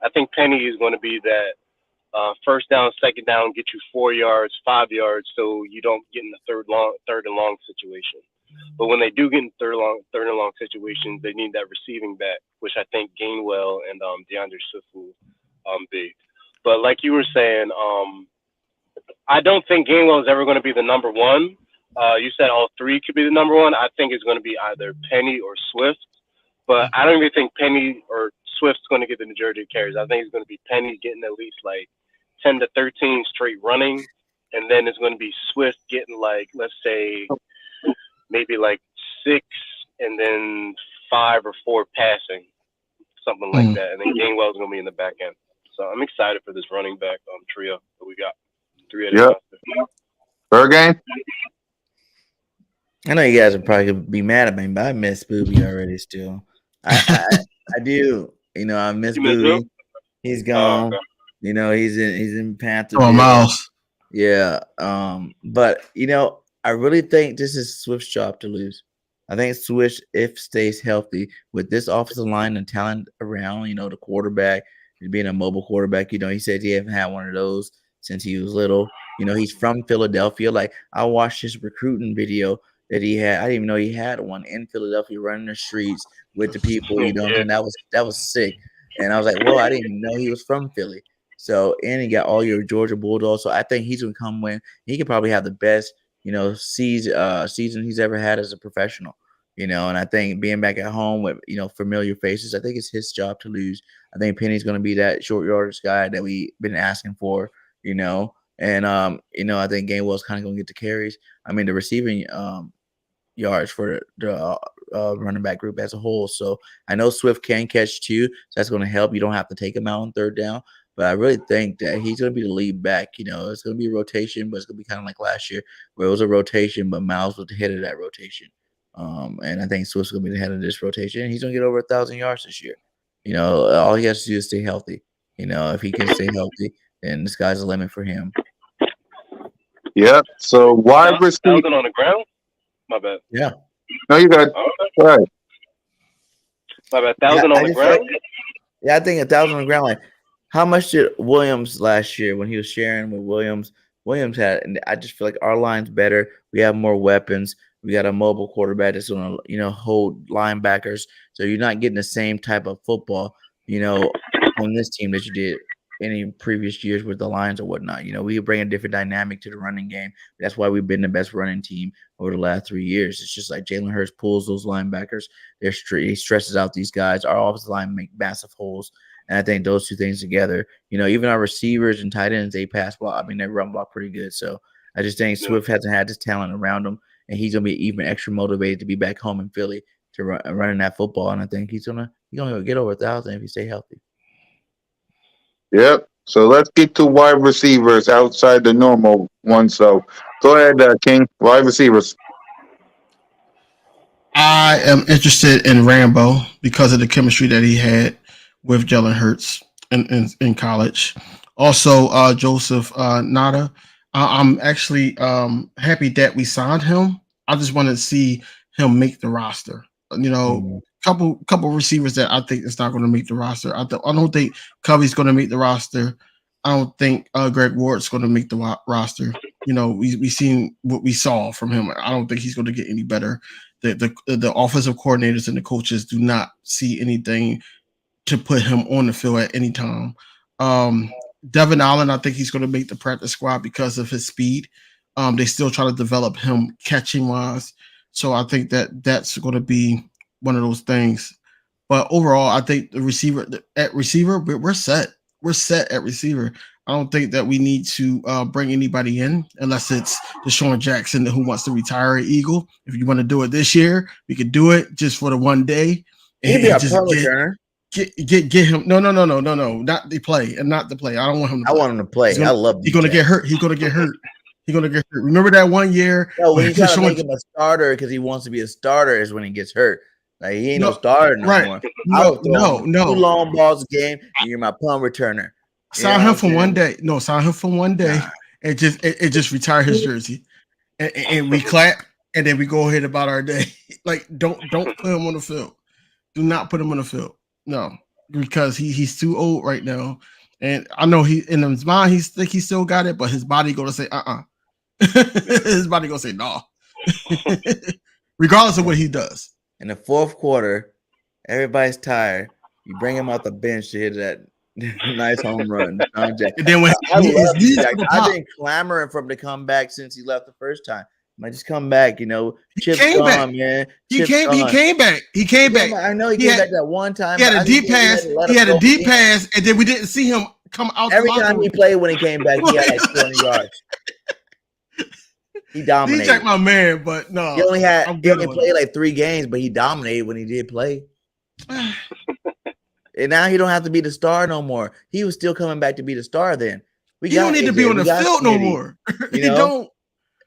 I think Penny is going to be that first down, second down, get you 4 yards, 5 yards, so you don't get in the third and long situation. But when they do get in third and long situations, they need that receiving back, which I think Gainwell and DeAndre Swift will be. But like you were saying, I don't think Gainwell is ever going to be the number one. You said all three could be the number one. I think it's going to be either Penny or Swift. But I don't even think Penny or Swift's going to get the majority of carries. I think it's going to be Penny getting at least like 10 to 13 straight running. And then it's going to be Swift getting like, let's say, maybe like 6 and then 5 or 4 passing, something like that. And then Gainwell's going to be in the back end. So I'm excited for this running back trio that we got. 3 at Yep. Third game? I know you guys are probably gonna be mad at me, but I miss Booby already. Still, I do. You know, I miss You miss Booby. who? He's gone. Okay. You know, he's in Panther. Oh, Miles. Yeah. But you know, I really think this is Swift's job to lose. I think Swift, if stays healthy with this offensive line and talent around, you know, the quarterback being a mobile quarterback. You know, he said he haven't had one of those since he was little. You know, he's from Philadelphia. Like I watched his recruiting video that he had. I didn't even know he had one in Philadelphia, running the streets with the people. You know, and that was sick. And I was like, whoa, I didn't even know he was from Philly. So, and he got all your Georgia Bulldogs. So I think he's gonna come win. He could probably have the best, you know, season he's ever had as a professional. You know, and I think being back at home with, you know, familiar faces, I think it's his job to lose. I think Penny's gonna be that short yardage guy that we've been asking for, you know. And you know, I think Gainwell's kind of gonna get the carries. I mean, the receiving yards for the running back group as a whole. So I know Swift can catch too, so that's going to help. You don't have to take him out on third down. But I really think that he's going to be the lead back. You know, it's going to be a rotation, but it's going to be kind of like last year where it was a rotation, but Miles was the head of that rotation. And I think Swift's going to be the head of this rotation. And he's going to get over 1,000 yards this year. You know, all he has to do is stay healthy. You know, if he can stay healthy, then the sky's the limit for him. Yep. So wide receiver 1,000 on the ground? My bad. Yeah. No, you got Okay. go ahead. My bad. 1,000 on the ground? Yeah, I think 1,000 on the ground. Like, how much did Williams last year when he was sharing with Williams? Williams had, and I just feel like our line's better. We have more weapons. We got a mobile quarterback that's going to, you know, hold linebackers. So you're not getting the same type of football, you know, on this team that you did any previous years with the Lions or whatnot. You know, we bring a different dynamic to the running game. That's why we've been the best running team over the last 3 years. It's just like Jalen Hurts pulls those linebackers. He stresses out these guys. Our offensive line make massive holes. And I think those two things together, you know, even our receivers and tight ends, they pass block. I mean, they run block pretty good. So I just think Swift hasn't had this talent around him, and he's gonna be even extra motivated to be back home in Philly to running that football. And I think he's gonna get over 1,000 if he stay healthy. Yep. So let's get to wide receivers outside the normal one. So go ahead, King. Wide receivers. I am interested in Rambo because of the chemistry that he had with Jalen Hurts in college. Also, Joseph Nada. I'm actually happy that we signed him. I just want to see him make the roster. Couple receivers that I think is not going to make the roster. I don't think Covey's going to make the roster. I don't think Greg Ward's going to make the roster. We seen what we saw from him. I don't think he's going to get any better. The offensive coordinators and the coaches do not see anything to put him on the field at any time. Devin Allen, I think he's going to make the practice squad because of his speed. They still try to develop him catching wise. So I think that's going to be one of those things. But overall, I think the receiver, we're set. We're set at receiver. I don't think that we need to bring anybody in unless it's Deshaun Jackson who wants to retire an Eagle. If you want to do it this year, we could do it just for the one day. He'd be a punt returner. Get him. No, not the play and not the play. I don't want him to play. I want him to play. I love him. He's going to get hurt. He's going to get hurt. Remember that one year? No, when you try to make him a starter because he wants to be a starter is when he gets hurt. Like he ain't no starter no more. No. 2 long balls a game, and you're my punt returner. Sign him for one day. No, sign him for one day, and just retire his jersey, and we clap, and then we go ahead about our day. Like don't put him on the field. Do not put him on the field. No, because he's too old right now, and I know he in his mind he still got it, but his body gonna say his body gonna say no, regardless of what he does. In the fourth quarter, everybody's tired. You bring him out the bench to hit that nice home run. And then when I've been clamoring for him to come back since he left the first time. Might just come back, Chip's gone, man. He came back. I know he came back that one time. He had a deep pass. And then we didn't see him come out. Every time he played when he came back, he had like 20 yards. He dominated. DJ, my man, but no. He only played like 3 games, but he dominated when he did play. And now he don't have to be the star no more. He was still coming back to be the star then. He don't need to be on the field no more. He don't.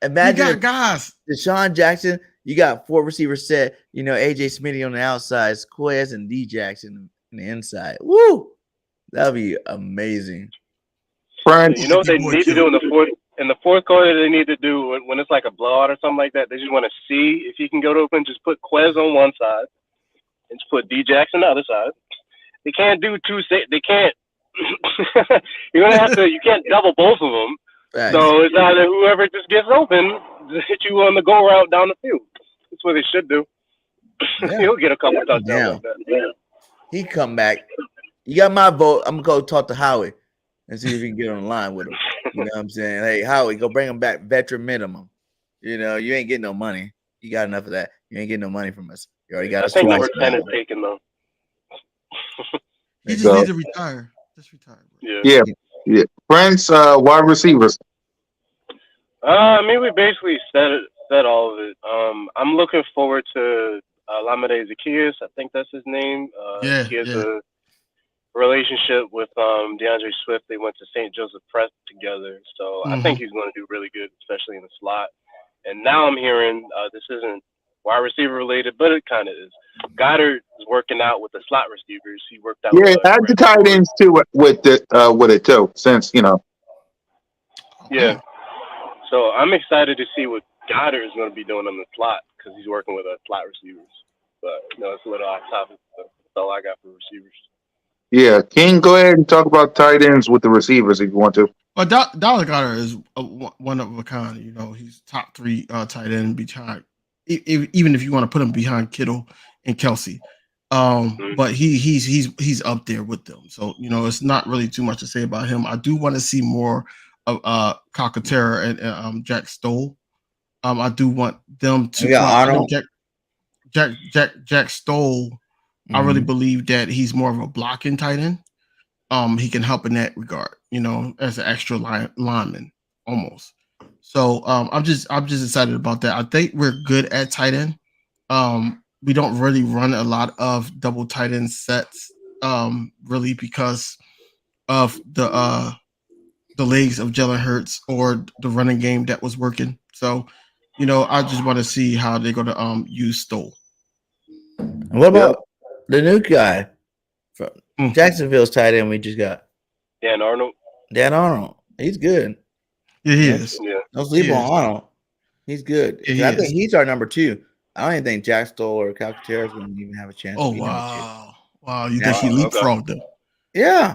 Imagine you got guys. Deshaun Jackson, you got 4 receivers set. AJ Smitty on the outside, Quez and D Jackson on the inside. Woo! That'd be amazing. France. You know what they need to do in the fourth quarter? They need to do when it's like a blowout or something like that. They just want to see if he can go to open. Just put Quez on one side and just put D Jackson on the other side. They can't do two. They can't. You're gonna have to. You can't double both of them. Right. So it's either whoever just gets open, just hit you on the go route down the field. That's what they should do. Yeah. He'll get a couple touchdowns like that. Yeah. He come back. You got my vote. I'm gonna go talk to Howie and see if he can get on the line with him. You know what I'm saying? Hey, Howie, go bring him back veteran minimum. You ain't getting no money. You got enough of that. You ain't getting no money from us. You already got us. I think number 10 is taken though. He just needs to retire. Just retire. Yeah. France, wide receivers. We basically said all of it. I'm looking forward to Lamade Zacchaeus. I think that's his name. He has a relationship with DeAndre Swift. They went to St. Joseph Prep together. So I think he's going to do really good, especially in the slot. And now I'm hearing this isn't wide receiver related, but it kind of is. Goddard is working out with the slot receivers. He worked out. Yeah, add the tight ends too with it too, since Yeah. So I'm excited to see what Goddard is going to be doing on the slot because he's working with slot receivers. But it's a little off topic. That's all I got for receivers. Yeah, King, go ahead and talk about tight ends with the receivers if you want to. But Dallas Goddard is one of a kind. He's top 3 tight end behind. Even if you want to put him behind Kittle and Kelsey, but he's up there with them. So it's not really too much to say about him. I do want to see more of Calcaterra and Jack Stoll. I do want them to. Arnold. Jack Stoll. I really believe that he's more of a blocking tight end. He can help in that regard. As an extra lineman almost. So I'm just excited about that. I think we're good at tight end. We don't really run a lot of double tight end sets, really because of the legs of Jalen Hurts or the running game that was working. So, I just want to see how they're going to use Stoll. And what about the new guy from Jacksonville's tight end we just got? Dan Arnold. He's good. Yeah, he is. Yeah. Don't sleep on Arnold. He's good. I think he's our number 2. I don't even think Jack Stoll or Calcaterra is going to even have a chance Oh to beat him this year. wow! You Yeah. think he leapfrogged them? Yeah,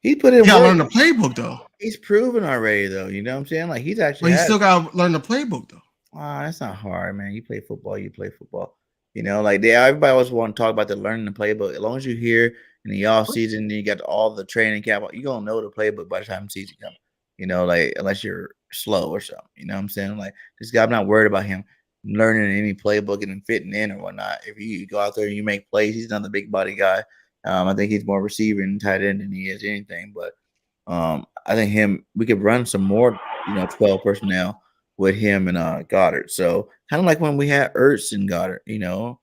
he put He in gotta work. learn the playbook though. He's proven already, though. You know what I'm saying? Like he's actually But he had. still gotta learn the playbook though. That's not hard, man. You play football, you play football. You know, like everybody always want to talk about the learning the playbook. As long as you hear in the off season, you got all the training camp, you gonna know the playbook by the time the season comes. You know, like unless you're slow or something. You know what I'm saying? Like this guy, I'm not worried about him learning any playbook and fitting in or whatnot. If you go out there and you make plays, he's not the big body guy. I think he's more receiver and tight end than he is anything. But I think we could run some more, 12 personnel with him and Goddard. So kind of like when we had Ertz and Goddard, when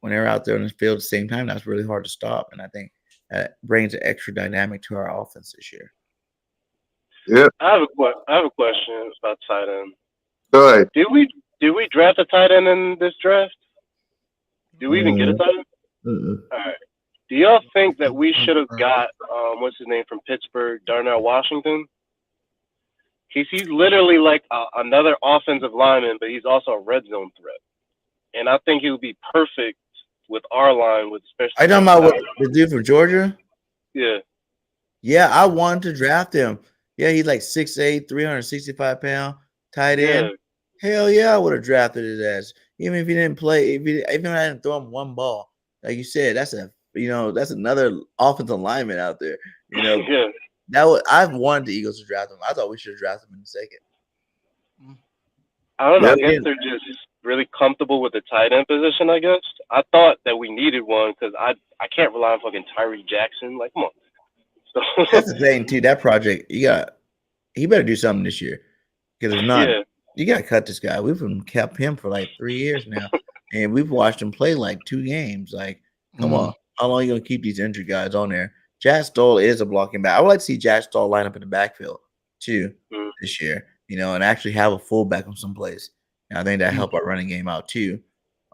they're out there on the field at the same time, that's really hard to stop. And I think that brings an extra dynamic to our offense this year. Yeah. I have a question about tight end. Go ahead. Did we draft a tight end in this draft? Did we even get a tight end? All right. Do y'all think that we should have got what's his name from Pittsburgh, Darnell Washington? He's literally like another offensive lineman, but he's also a red zone threat. And I think he would be perfect with our line, with especially. Are you talking about the dude from Georgia? Yeah. Yeah, I wanted to draft him. Yeah, he's like 6'8", 365 pound, tight end. Hell yeah, I would have drafted his ass. Even if he didn't play, even if I didn't throw him one ball. Like you said, that's another offensive lineman out there. Yeah. I've wanted the Eagles to draft him. I thought we should have drafted him in the second. I don't know. I guess they're just really comfortable with the tight end position, I guess. I thought that we needed one because I can't rely on fucking Tyree Jackson. Like, come on. So that's the thing, too. That project, he better do something this year. Because if not, you got to cut this guy. We've kept him for like 3 years now. And we've watched him play like 2 games. Like, come on. How long are you going to keep these injured guys on there? Jack Stoll is a blocking back. I would like to see Jack Stoll line up in the backfield, too, this year. And actually have a fullback on some plays. And I think that help our running game out, too.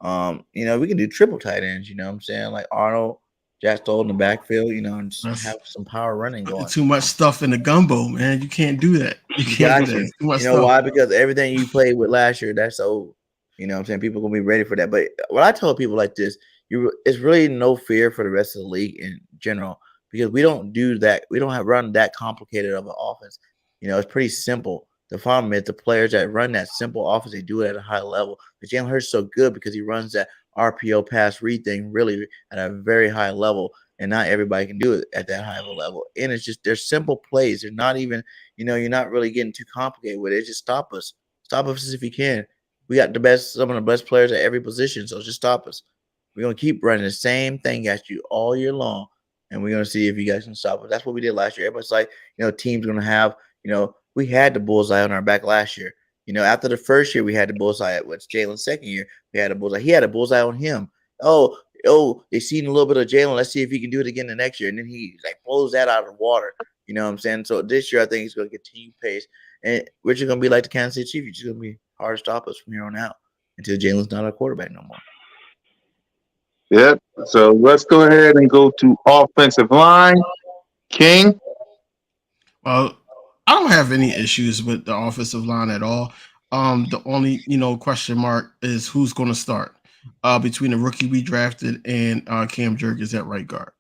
We can do triple tight ends, you know what I'm saying? Like Arnold, Jack Stoll in the backfield, and just have some power running going. Too much stuff in the gumbo, man. You can't do that. You can't do that. Too much stuff. Why? Because everything you played with last year, that's old. You know what I'm saying? People are going to be ready for that. But what I tell people like this, it's really no fear for the rest of the league in general because we don't do that. We don't run that complicated of an offense. It's pretty simple. The problem is the players that run that simple offense, they do it at a high level. But Jalen Hurts is so good because he runs that RPO pass read thing really at a very high level. And not everybody can do it at that high of a level. And it's just, they're simple plays. They're not even, you're not really getting too complicated with it. Just stop us. Stop us if you can. We got some of the best players at every position. So just stop us. We're going to keep running the same thing at you all year long. And we're going to see if you guys can stop us. That's what we did last year. Everybody's like, teams going to have, we had the bullseye on our back last year. After the first year, we had the bullseye. What's Jalen's second year? We had a bullseye. He had a bullseye on him. They seen a little bit of Jalen. Let's see if he can do it again the next year. And then he blows that out of the water. You know what I'm saying? So this year, I think he's going to continue pace. And we're just going to be like the Kansas City Chiefs. It's just going to be hard to stop us from here on out until Jalen's not our quarterback no more. Yep. So let's go ahead and go to offensive line. King. Well, I don't have any issues with the offensive line at all. The only question mark is who's going to start between the rookie we drafted and Cam Jurgens at right guard.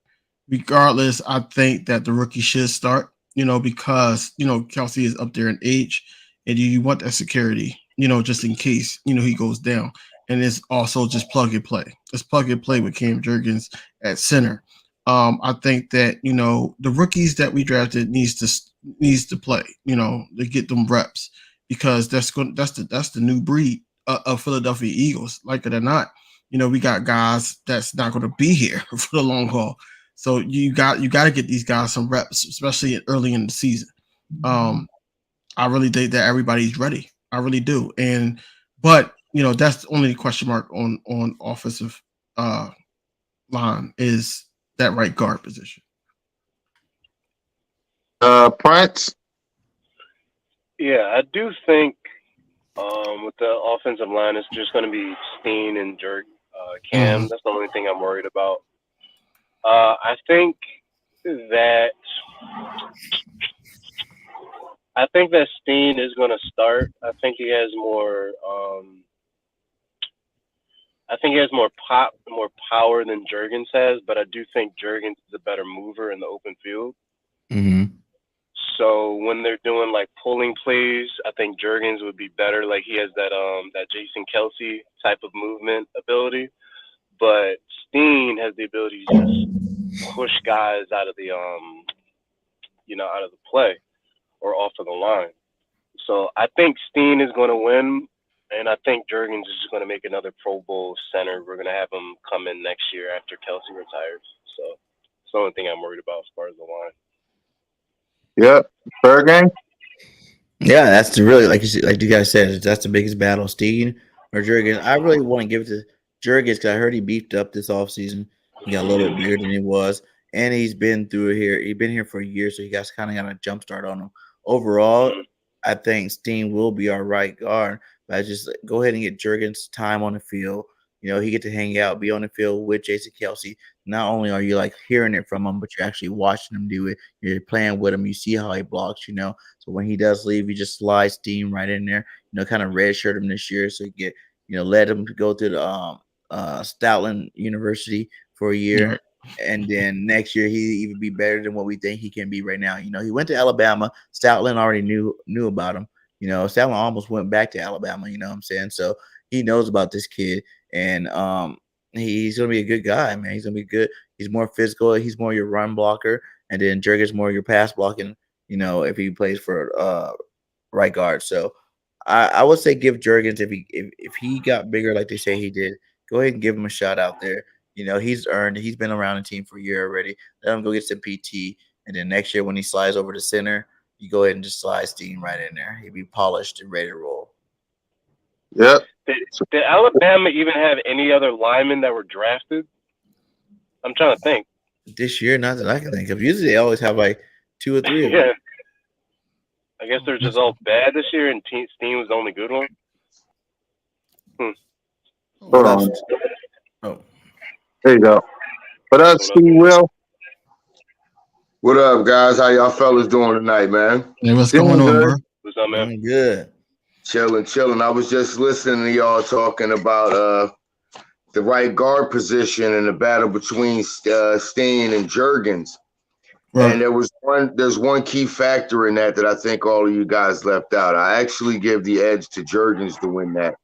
Regardless, I think that the rookie should start. Because Kelsey is up there in age, and you want that security. Just in case he goes down. And it's also just plug and play. It's plug and play with Cam Jurgens at center. I think that the rookies that we drafted needs to play. To get them reps because that's the new breed of Philadelphia Eagles. Like it or not, we got guys that's not going to be here for the long haul. So you got to get these guys some reps, especially early in the season. I really think that everybody's ready. I really do. But that's the only question mark on offensive line is that right guard position. Prince. Yeah, I do think with the offensive line, it's just going to be Steen and Cam. That's the only thing I'm worried about. I think that Steen is going to start. I think he has more I think he has more power than Jurgens has, but I do think Jurgens is a better mover in the open field. Mm-hmm. So when they're doing like pulling plays, I think Jurgens would be better. Like he has that Jason Kelsey type of movement ability, but Steen has the ability to just push guys out of the out of the play or off of the line. So I think Steen is going to win, and I think Jurgens is just going to make another Pro Bowl center. We're going to have him come in next year after Kelsey retires. So it's the only thing I'm worried about as far as the line. Yep. Third game. Yeah, that's the really like you guys said, that's the biggest battle, Steen or Jurgens. I really want to give it to Jurgens because I heard he beefed up this offseason. He got a little bit bigger than he was, and he's been through here. He's been here for a year, so he kind of got a jump start on him. Overall, I think Steen will be our right guard, but I just go ahead and get Jurgens time on the field. You know, he get to hang out, be on the field with Jason Kelsey. Not only are you like hearing it from him, but you're actually watching him do it. You're playing with him. You see how he blocks, you know. So when he does leave, you just slide Steam right in there, you know, kind of redshirt him this year. So you get, you know, let him go to the Stoutland University for a year. Right. And then next year he even be better than what we think he can be right now. You know, he went to Alabama. Stoutland already knew about him. You know, Stoutland almost went back to Alabama, you know what I'm saying? So he knows about this kid. And he's gonna be a good guy, man. He's gonna be good. He's more physical. He's more your run blocker, and then Jurgens more your pass blocking. You know, if he plays for right guard. So I would say give Jurgens if he got bigger like they say he did. Go ahead and give him a shot out there. You know, he's earned. He's been around the team for a year already. Let him go get some PT, and then next year when he slides over to center, you go ahead and just slide Steam right in there. He'll be polished and ready to roll. Yep. Did Alabama even have any other linemen that were drafted? I'm trying to think. This year, not that I can think of. Usually they always have like 2 or 3 of them. Yeah. I guess they're just all bad this year, and Steen was the only good one. Hold on. Oh. There you go. What up, Steve Will? What up, guys? How y'all fellas doing tonight, man? Hey, what's going on, bro? What's up, man? Good. Chilling. I was just listening to y'all talking about the right guard position and the battle between Steen and Jurgens. Right. And there's one key factor in that I think all of you guys left out. I actually give the edge to Jurgens to win that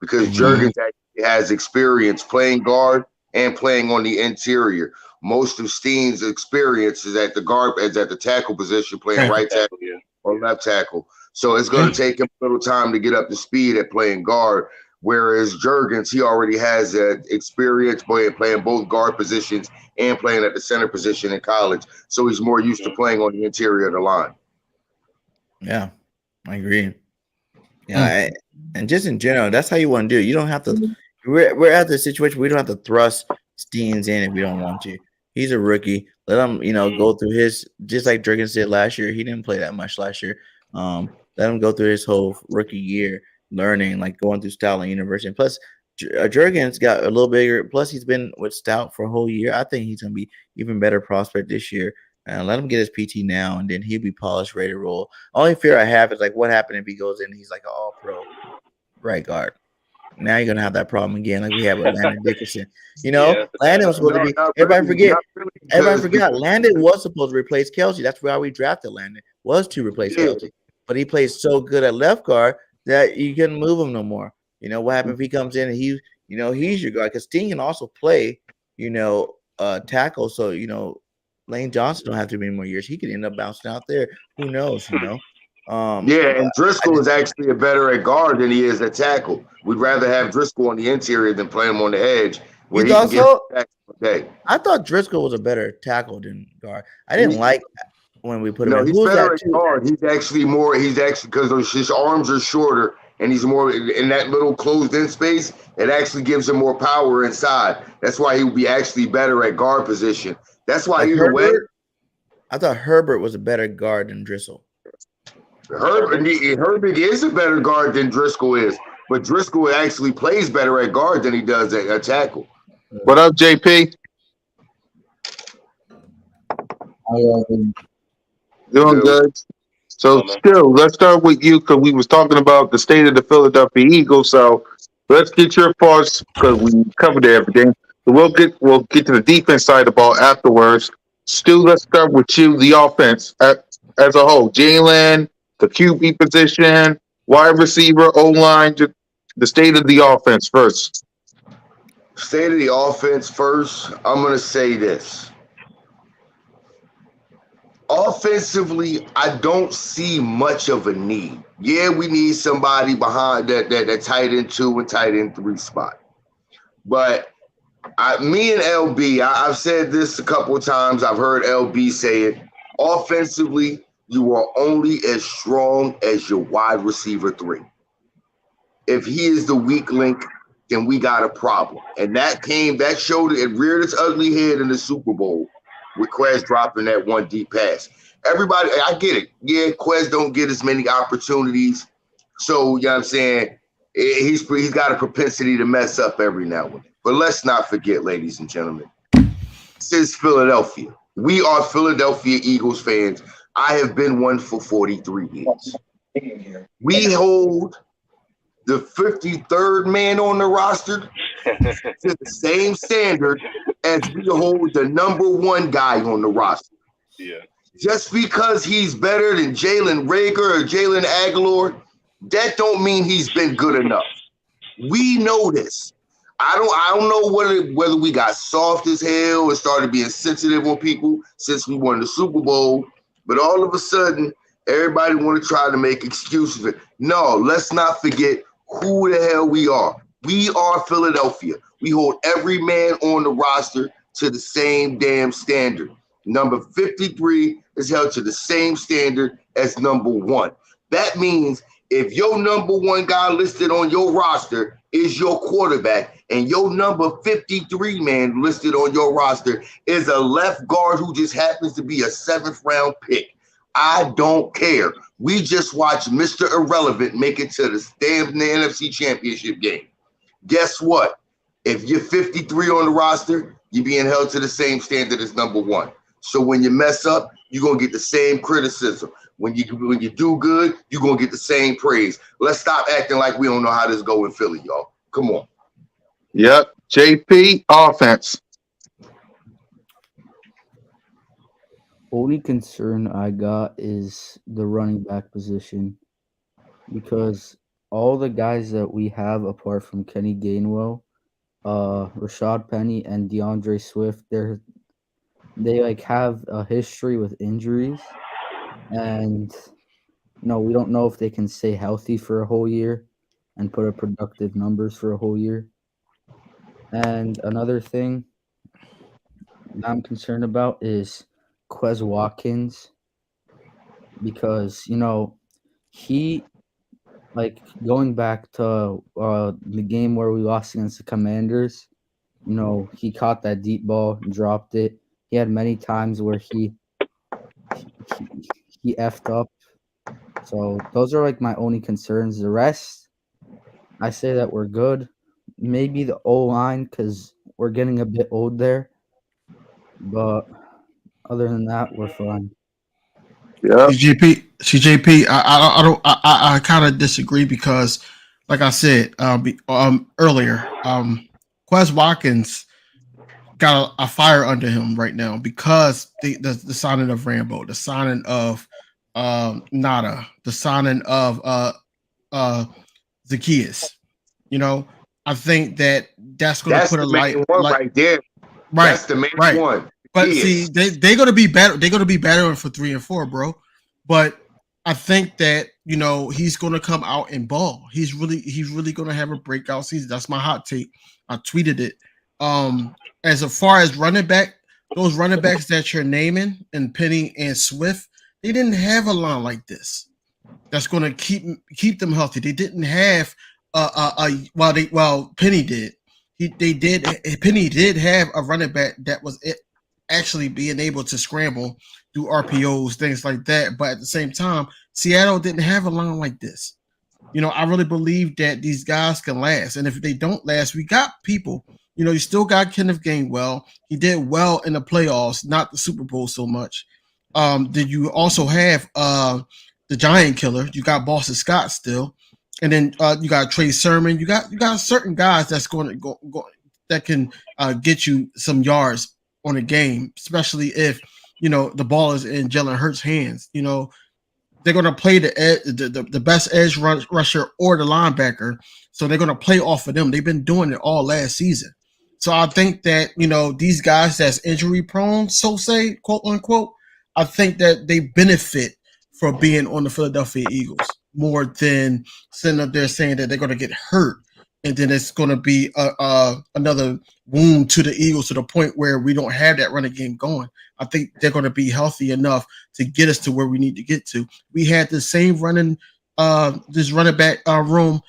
because Jurgens actually has experience playing guard and playing on the interior. Most of Steen's experience is at the tackle position, playing right tackle or left tackle. So it's going to take him a little time to get up to speed at playing guard. Whereas Jurgens, he already has that experience playing both guard positions and playing at the center position in college. So he's more used to playing on the interior of the line. Yeah, I agree. Yeah, and just in general, that's how you want to do it. You don't have to. We're at the situation where we don't have to thrust Steens in if we don't want to. He's a rookie. Let him, go through his, just like Jurgens did last year. He didn't play that much last year. Let him go through his whole rookie year, learning, like going through Stoutland University. And plus, Jurgens got a little bigger. Plus, he's been with Stout for a whole year. I think he's going to be even better prospect this year. And let him get his PT now, and then he'll be polished, ready to roll. Only fear I have is, like, what happened if he goes in and he's like an all-pro right guard? Now you're going to have that problem again, like we have with Landon Dickerson. Landon was supposed to be – everybody forgot. Landon was supposed to replace Kelsey. That's why we drafted Landon, was to replace Kelsey. But he plays so good at left guard that you couldn't move him no more. What happens if he comes in and he's your guard? Because Steen can also play, tackle. So, Lane Johnson don't have to be more years. He could end up bouncing out there. Who knows, and Driscoll is actually a better at guard than he is at tackle. We'd rather have Driscoll on the interior than play him on the edge. You thought so? I thought Driscoll was a better tackle than guard. I didn't like when we put him in. He's better at guard. He's actually because his arms are shorter and he's more in that little closed-in space. It actually gives him more power inside. That's why he would be actually better at guard position. That's why I thought Herbert was a better guard than Driscoll. Herbert is a better guard than Driscoll is, but Driscoll actually plays better at guard than he does at tackle. What up, JP? Doing good. So still, let's start with you because we was talking about the state of the Philadelphia Eagles. So Let's get your thoughts because we covered everything. So we'll get to the defense side of the ball afterwards. Stu, let's start with you. The offense as a whole, Jalen, the QB position, wide receiver, O line, the state of the offense first. State of the offense first. I'm gonna say this. Offensively, I don't see much of a need. Yeah, we need somebody behind that tight end 2 and tight end 3 spot. But me and LB, I've said this a couple of times. I've heard LB say it. Offensively, you are only as strong as your wide receiver 3. If he is the weak link, then we got a problem. And that showed it reared its ugly head in the Super Bowl with Quez dropping that one deep pass. Everybody, I get it. Yeah, Quez don't get as many opportunities. So, you know what I'm saying? He's got a propensity to mess up every now and then. But let's not forget, ladies and gentlemen, this is Philadelphia. We are Philadelphia Eagles fans. I have been one for 43 years. We hold the 53rd man on the roster to the same standard as we hold the number 1 guy on the roster. Yeah. Just because he's better than Jalen Reagor or Jalen Aguilar, that don't mean he's been good enough. We know this. I don't know whether we got soft as hell and started being sensitive on people since we won the Super Bowl, but all of a sudden, everybody want to try to make excuses. No, let's not forget who the hell we are. We are Philadelphia. We hold every man on the roster to the same damn standard. Number 53 is held to the same standard as number 1. That means if your number 1 guy listed on your roster is your quarterback and your number 53 man listed on your roster is a left guard who just happens to be a 7th round pick, I don't care. We just watched Mr. Irrelevant make it to the damn NFC Championship game. Guess what? If you're 53 on the roster, you're being held to the same standard as number 1. So when you mess up, you're going to get the same criticism. When you do good, you're going to get the same praise. Let's stop acting like we don't know how this go in Philly, y'all. Come on. Yep. JP, offense. Only concern I got is the running back position because all the guys that we have apart from Kenny Gainwell, Rashad Penny and DeAndre Swift, they like have a history with injuries, and we don't know if they can stay healthy for a whole year and put up productive numbers for a whole year. And another thing I'm concerned about is Quez Watkins, because he, like, going back to the game where we lost against the Commanders, he caught that deep ball and dropped it. He had many times where he effed up. So those are like my only concerns. The rest, I say that we're good. Maybe the O-line, because we're getting a bit old there. But other than that, we're fine. Yeah. CJP, I kind of disagree because, like I said earlier, Quez Watkins got a fire under him right now because the signing of Rambo, the signing of Nada, the signing of Zacchaeus. I think that's going to put a light right there. Right, that's the main one. But see, they're going to be better. They're going to be better for 3 and 4, bro. But I think that he's going to come out and ball. He's really going to have a breakout season. That's my hot take. I tweeted it. As far as running back, those running backs that you're naming and Penny and Swift, they didn't have a line like this. That's going to keep them healthy. They didn't have Penny did. Penny did have a running back that was actually being able to scramble, do RPOs, things like that. But at the same time, Seattle didn't have a line like this. I really believe that these guys can last. And if they don't last, we got people. You still got Kenneth Gainwell. He did well in the playoffs, not the Super Bowl so much. Then you also have the Giant Killer. You got Boston Scott still. and then you got Trey Sermon. You got certain guys that's going to go that can get you some yards on a game, especially if the ball is in Jalen Hurts' hands. They're going to play the best edge rusher or the linebacker, so they're going to play off of them. They've been doing it all last season. So I think that these guys that's injury prone, so say, quote unquote, I think that they benefit for being on the Philadelphia Eagles more than sitting up there saying that they're going to get hurt and then it's going to be another wound to the Eagles to the point where we don't have that running game going. I think they're going to be healthy enough to get us to where we need to get to. We had the same running back room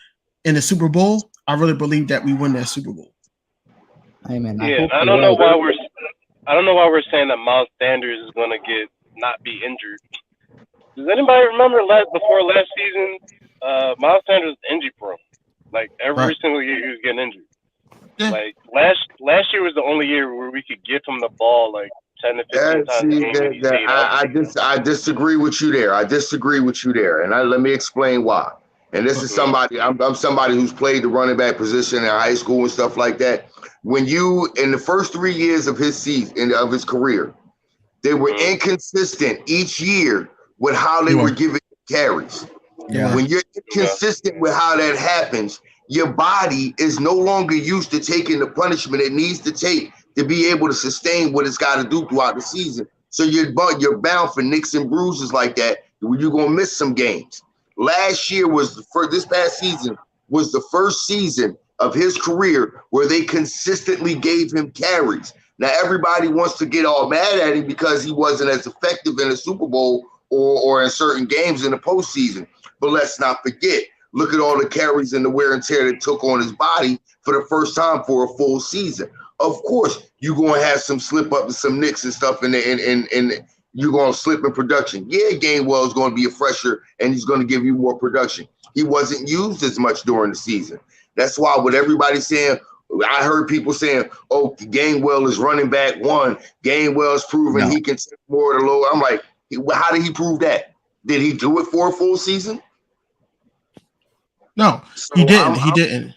in the Super Bowl. I really believe that we win that Super Bowl. Hey man, I don't know why we're saying that Miles Sanders is going to not be injured. Does anybody remember before last season? Miles Sanders was injury prone. Like every single year he was getting injured. Yeah. Like last year was the only year where we could give him the ball like 10 to 15 times a game. I disagree with you there. And let me explain why. And this is somebody, I'm somebody who's played the running back position in high school and stuff like that. When you, in the first 3 years of his season, of his career, they were inconsistent each year with how they were giving carries. Yeah. When you're inconsistent with how that happens, your body is no longer used to taking the punishment it needs to take to be able to sustain what it's got to do throughout the season. So you're bound for nicks and bruises like that when you're going to miss some games. Last year this past season was the first season of his career where they consistently gave him carries. Now, everybody wants to get all mad at him because he wasn't as effective in the Super Bowl or in certain games in the postseason. But let's not forget, look at all the carries and the wear and tear that took on his body for the first time for a full season. Of course, you're going to have some slip up and some nicks and stuff, and you're going to slip in production. Yeah, Gainwell is going to be a fresher, and he's going to give you more production. He wasn't used as much during the season. That's why what everybody's saying, I heard people saying, oh, Gainwell is running back one. Gainwell is proving he can take more of the load. I'm like, how did he prove that? Did he do it for a full season? No, he didn't.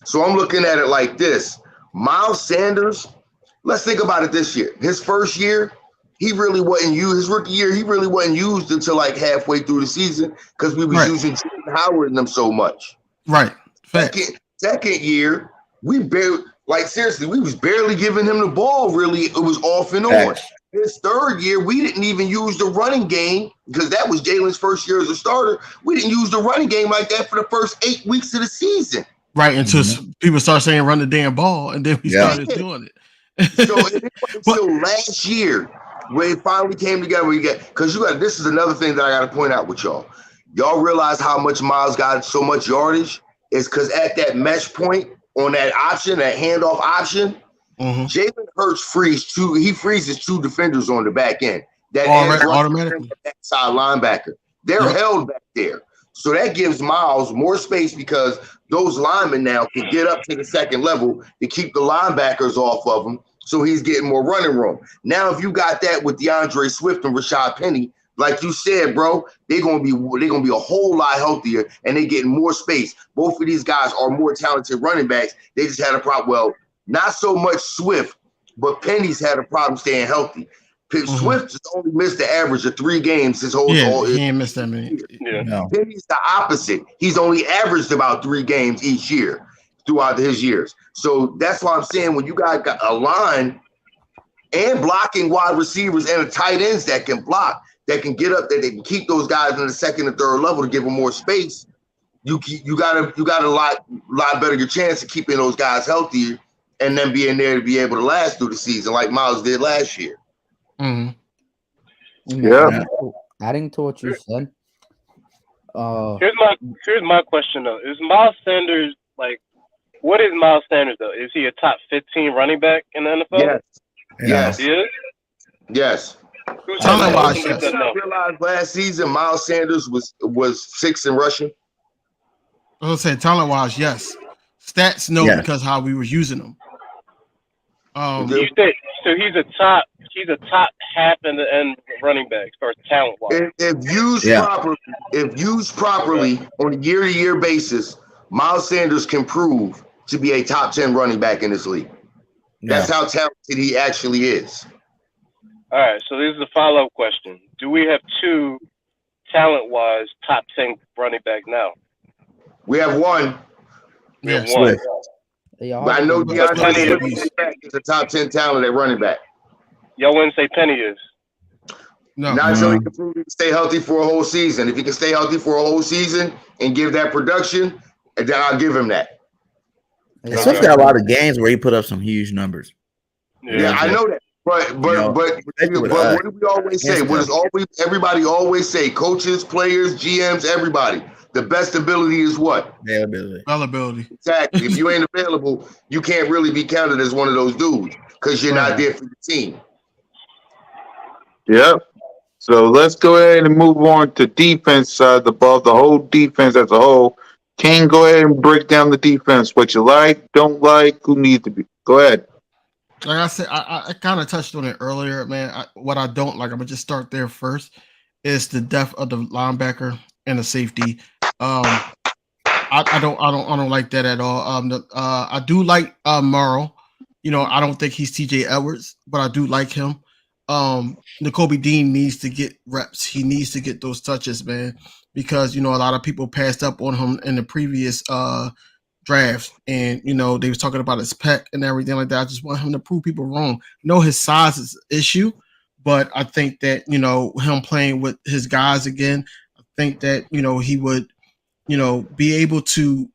So I'm looking at it like this. Miles Sanders, let's think about it this year. His first year, he really wasn't used. His rookie year, he really wasn't used until like halfway through the season because we was using Jordan Howard and them so much. Right. Second year, we was barely giving him the ball. Really, it was off and on. His third year, we didn't even use the running game because that was Jalen's first year as a starter. We didn't use the running game like that for the first 8 weeks of the season. Right, until people start saying run the damn ball, and then we started doing it. So last year, when it finally came together, this is another thing that I got to point out with y'all. Y'all realize how much Miles got so much yardage? It's because at that mesh point on that option, that handoff option, Jalen Hurts freezes two defenders on the back end. That automatically side linebacker. They're held back there. So that gives Miles more space because those linemen now can get up to the second level to keep the linebackers off of him. So he's getting more running room. Now, if you got that with DeAndre Swift and Rashad Penny, like you said, bro, they're gonna be a whole lot healthier and they're getting more space. Both of these guys are more talented running backs. They just had a problem. Well, not so much Swift, but Penny's had a problem staying healthy. Swift has only missed the average of 3 games his whole he ain't missed that many. Penny's the opposite. He's only averaged about 3 games each year throughout his years. So that's why I'm saying when you got a line and blocking wide receivers and a tight ends that can block, that can get up, that they can keep those guys in the second and third level to give them more space, you got a lot better your chance of keeping those guys healthier and then being there to be able to last through the season like Miles did last year. Adding to what you said. Here's my question though. Is Miles Sanders what is Miles Sanders though? Is he a top 15 running back in the NFL? Yes. He is? Yes. I realized last season Miles Sanders was 6th in rushing. I was saying talent wise, yes. Stats no because how we were using them. You think so? He's a top half and the end running back, or talent wise. If used properly on a year-to-year basis, Miles Sanders can prove to be a top 10 running back in this league. That's how talented he actually is. All right, so this is a follow-up question. Do we have two talent-wise top 10 running back now? We have one. We have one. But I know DeAndre is a top 10 talent at running back. Y'all wouldn't say Penny is. No. Not until he can prove he can stay healthy for a whole season. If he can stay healthy for a whole season and give that production, then I'll give him that. He's got a lot of games where he put up some huge numbers. Yeah, I know that. But what do we always say? What is everybody always say? Coaches, players, GMs, everybody. The best ability is what? Availability. Exactly. If you ain't available, you can't really be counted as one of those dudes because you're not there for the team. Yep. So let's go ahead and move on to defense side of the ball, the whole defense as a whole. King, go ahead and break down the defense. What you like, don't like, who needs to be. Go ahead. Like I said, I kind of touched on it earlier, man. What I don't like, I'm gonna just start there first, is the depth of the linebacker and the safety. I don't like that at all. I do like Morrow. You know, I don't think he's TJ Edwards, but I do like him. Nakobe Dean needs to get reps. He needs to get those touches, man, because, you know, a lot of people passed up on him in the previous drafts, and, you know, they was talking about his pec and everything like that. I just want him to prove people wrong. I know his size is an issue, but I think that, you know, him playing with his guys again, I think that, you know, he would, you know, be able to,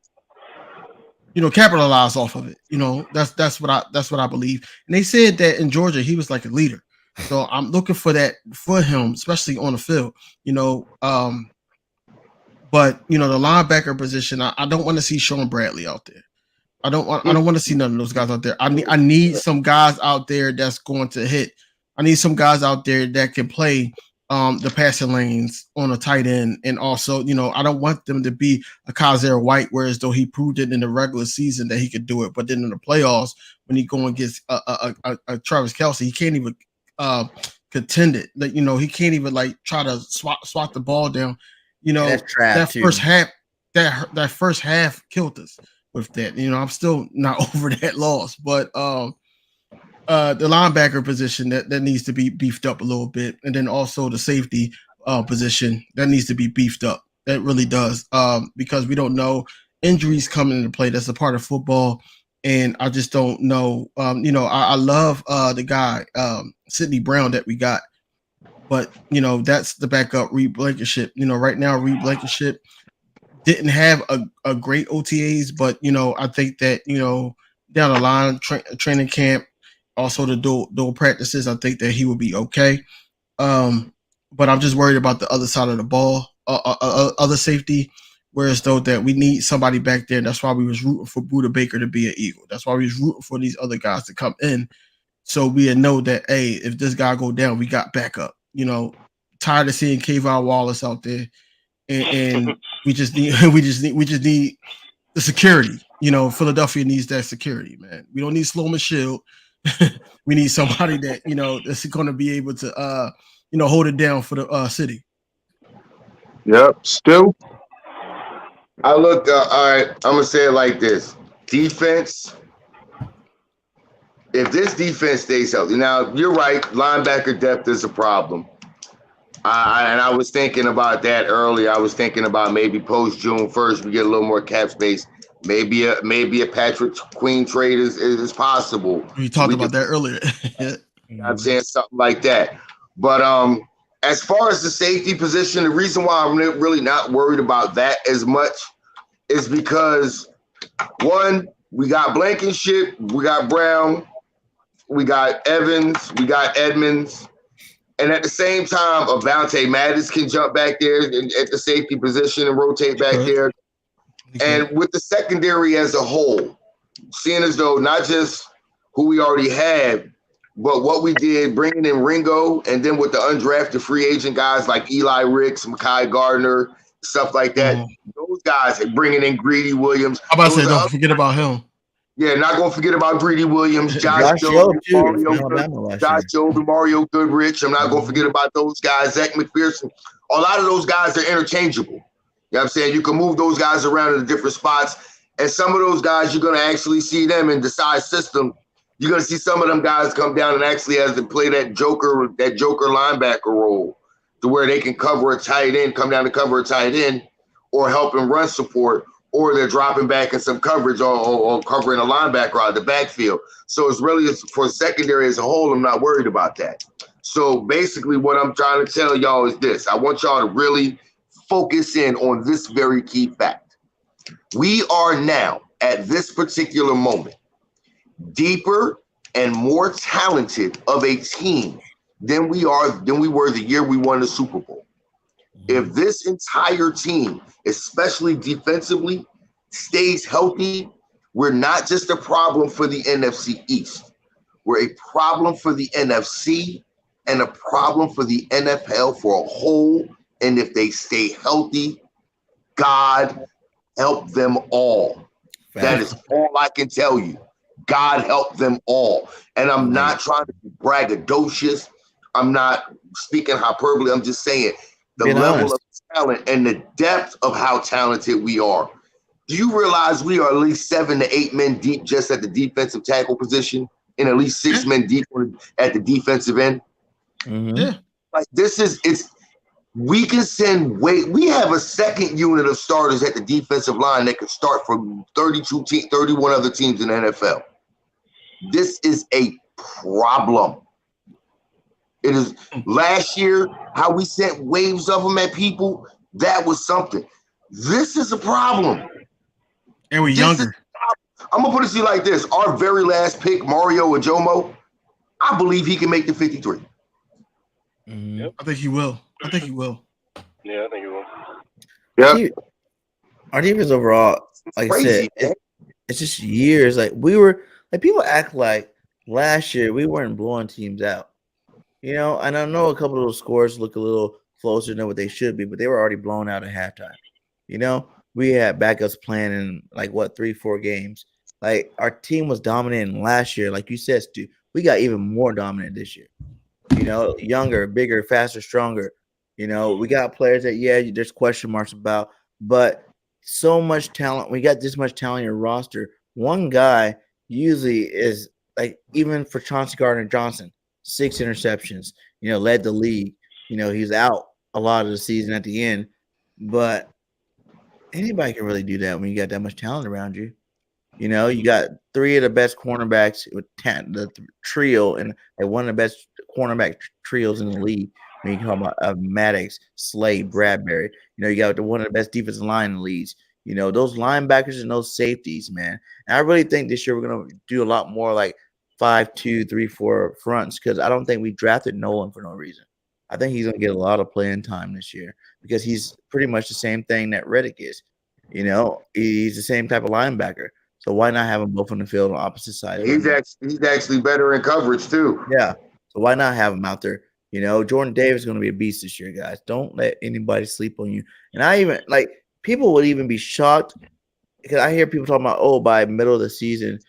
you know, capitalize off of it. You know, that's what I believe. And they said that in Georgia he was like a leader. So I'm looking for that for him, especially on the field. You know, but you know, the linebacker position, I don't want to see Sean Bradley out there. I don't want to see none of those guys out there. I need some guys out there that's going to hit. I need some guys out there that can play the passing lanes on a tight end, and also, you know, I don't want them to be a Kaiser White, whereas though he proved it in the regular season that he could do it, but then in the playoffs when he go and gets a Travis Kelce, he can't even contend it. Like, you know, he can't even like try to swat the ball down. You know, that first half killed us with that. You know, I'm still not over that loss, but the linebacker position that needs to be beefed up a little bit, and then also the safety position that needs to be beefed up. That really does, because we don't know, injuries coming into play. That's a part of football, and I just don't know. You know, I love the guy Sidney Brown that we got, but you know, that's the backup Reed Blankenship. You know, right now Reed Blankenship didn't have a great OTAs, but you know, I think that, you know, down the line, training camp, also the dual practices, I think that he would be okay. But I'm just worried about the other side of the ball, other safety. Whereas though that we need somebody back there. That's why we was rooting for Buda Baker to be an Eagle. That's why we was rooting for these other guys to come in, so we know that, hey, if this guy go down, we got backup. You know, tired of seeing Kayvon Wallace out there, and we just need the security. You know, Philadelphia needs that security, man. We don't need Slow Shield. We need somebody that, you know, that's going to be able to, you know, hold it down for the city. Yep. Still, I look. All right, I'm gonna say it like this: defense. If this defense stays healthy, now you're right. Linebacker depth is a problem. And I was thinking about that earlier. I was thinking about maybe post June 1st, we get a little more cap space. Maybe a Patrick Queen trade is possible. We talked about that earlier. I'm saying something like that. But as far as the safety position, the reason why I'm really not worried about that as much is because, one, we got Blankenship, we got Brown, we got Evans, we got Edmonds. And at the same time, Avante Maddox can jump back there at the safety position and rotate back there. And with the secondary as a whole, seeing as though not just who we already had, but what we did, bringing in Ringo, and then with the undrafted free agent guys like Eli Ricks, Mekhi Gardner, stuff like that. Those guys, bringing in Greedy Williams. How about to say, don't forget about him. Yeah, not gonna forget about Greedy Williams, Josh Job, Jobe too from Mario, Alabama last Josh year. Jobe, and Mario Goodrich. I'm not gonna forget about those guys. Zach McPherson. A lot of those guys are interchangeable. You know what I'm saying? You can move those guys around in different spots, and some of those guys you're gonna actually see them in the size system. You're gonna see some of them guys come down and actually have to play that joker linebacker role, to where they can cover a tight end, come down to cover a tight end, or help in run support, or they're dropping back in some coverage or covering a linebacker out of the backfield. So it's really, for secondary as a whole, I'm not worried about that. So basically what I'm trying to tell y'all is this. I want y'all to really focus in on this very key fact. We are now, at this particular moment, deeper and more talented of a team than we were the year we won the Super Bowl. If this entire team, especially defensively, stays healthy, we're not just a problem for the NFC East. We're a problem for the NFC and a problem for the NFL for a whole. And if they stay healthy, God help them all. That is all I can tell you. God help them all. And I'm not trying to be braggadocious. I'm not speaking hyperbole. I'm just saying the level of talent and the depth of how talented we are. Do you realize we are at least 7 to 8 men deep just at the defensive tackle position, and at least 6 men deep at the defensive end? Yeah. Like we can send we have a second unit of starters at the defensive line that can start for 31 other teams in the NFL. This is a problem. It is. Last year, how we sent waves of them at people, that was something. This is a problem. And we're younger. I'm gonna put it to you like this: our very last pick, Mario Ajomo, I believe he can make the 53. Yep. I think he will. Yeah, I think he will. Yep. Our defense overall, like crazy, I said, it's just years. Like people act like last year we weren't blowing teams out. You know, and I know a couple of those scores look a little closer than what they should be, but they were already blown out at halftime. You know, we had backups playing in 3-4 games. Like our team was dominating last year, like you said, Stu. We got even more dominant this year. You know, younger, bigger, faster, stronger. You know, we got players that there's question marks about, but so much talent. We got this much talent in your roster. One guy usually is even for Chauncey Gardner-Johnson. 6 interceptions, led the league. He's out a lot of the season at the end, but anybody can really do that when you got that much talent around you. You got 3 of the best cornerbacks with the trio, and one of the best cornerback trios in the league. When you talk about Maddox, Slade, Bradbury, you got one of the best defensive line leads. Those linebackers and those safeties, man. And I really think this year we're gonna do a lot more 5-2-3-4 fronts, because I don't think we drafted Nolan for no reason. I think he's gonna get a lot of playing time this year because he's pretty much the same thing that Reddick is. He's the same type of linebacker. So why not have them both on the field on opposite sides? He's actually better in coverage too. Yeah. So why not have him out there? Jordan Davis is going to be a beast this year, guys. Don't let anybody sleep on you. And I even people would even be shocked because I hear people talking about, by middle of the season,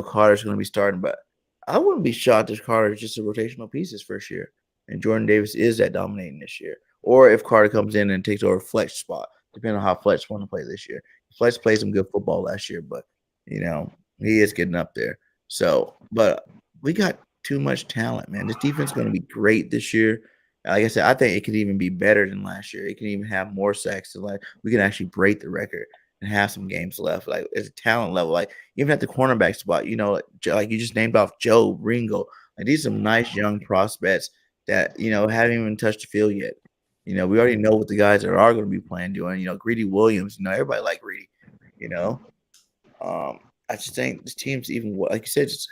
Carter's going to be starting, but I wouldn't be shocked if Carter is just a rotational piece this first year, and Jordan Davis is that dominating this year, or if Carter comes in and takes over Fletch's spot, depending on how Fletch want to play this year. Fletch played some good football last year, but he is getting up there. So, but we got too much talent, man. This defense is going to be great this year. Like I said, I think it could even be better than last year. It can even have more sacks. So we can actually break the record and have some games left. It's a talent level. Even at the cornerback spot, you just named off Joe, Ringo. These are some nice young prospects that haven't even touched the field yet. We already know what the guys that are going to be playing doing. Greedy Williams. Everybody like Greedy. I just think this team's even, like you said, just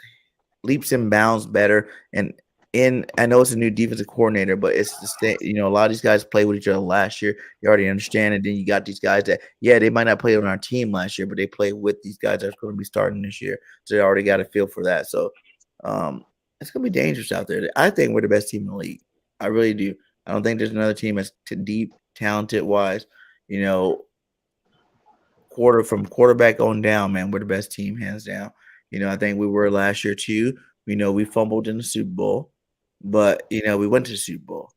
leaps and bounds better. And I know it's a new defensive coordinator, but it's the same. A lot of these guys played with each other last year. You already understand it. Then you got these guys that, they might not play on our team last year, but they play with these guys that's going to be starting this year. So they already got a feel for that. So it's going to be dangerous out there. I think we're the best team in the league. I really do. I don't think there's another team that's deep, talented wise. From quarterback on down, man, we're the best team, hands down. I think we were last year too. We fumbled in the Super Bowl, but we went to the Super Bowl.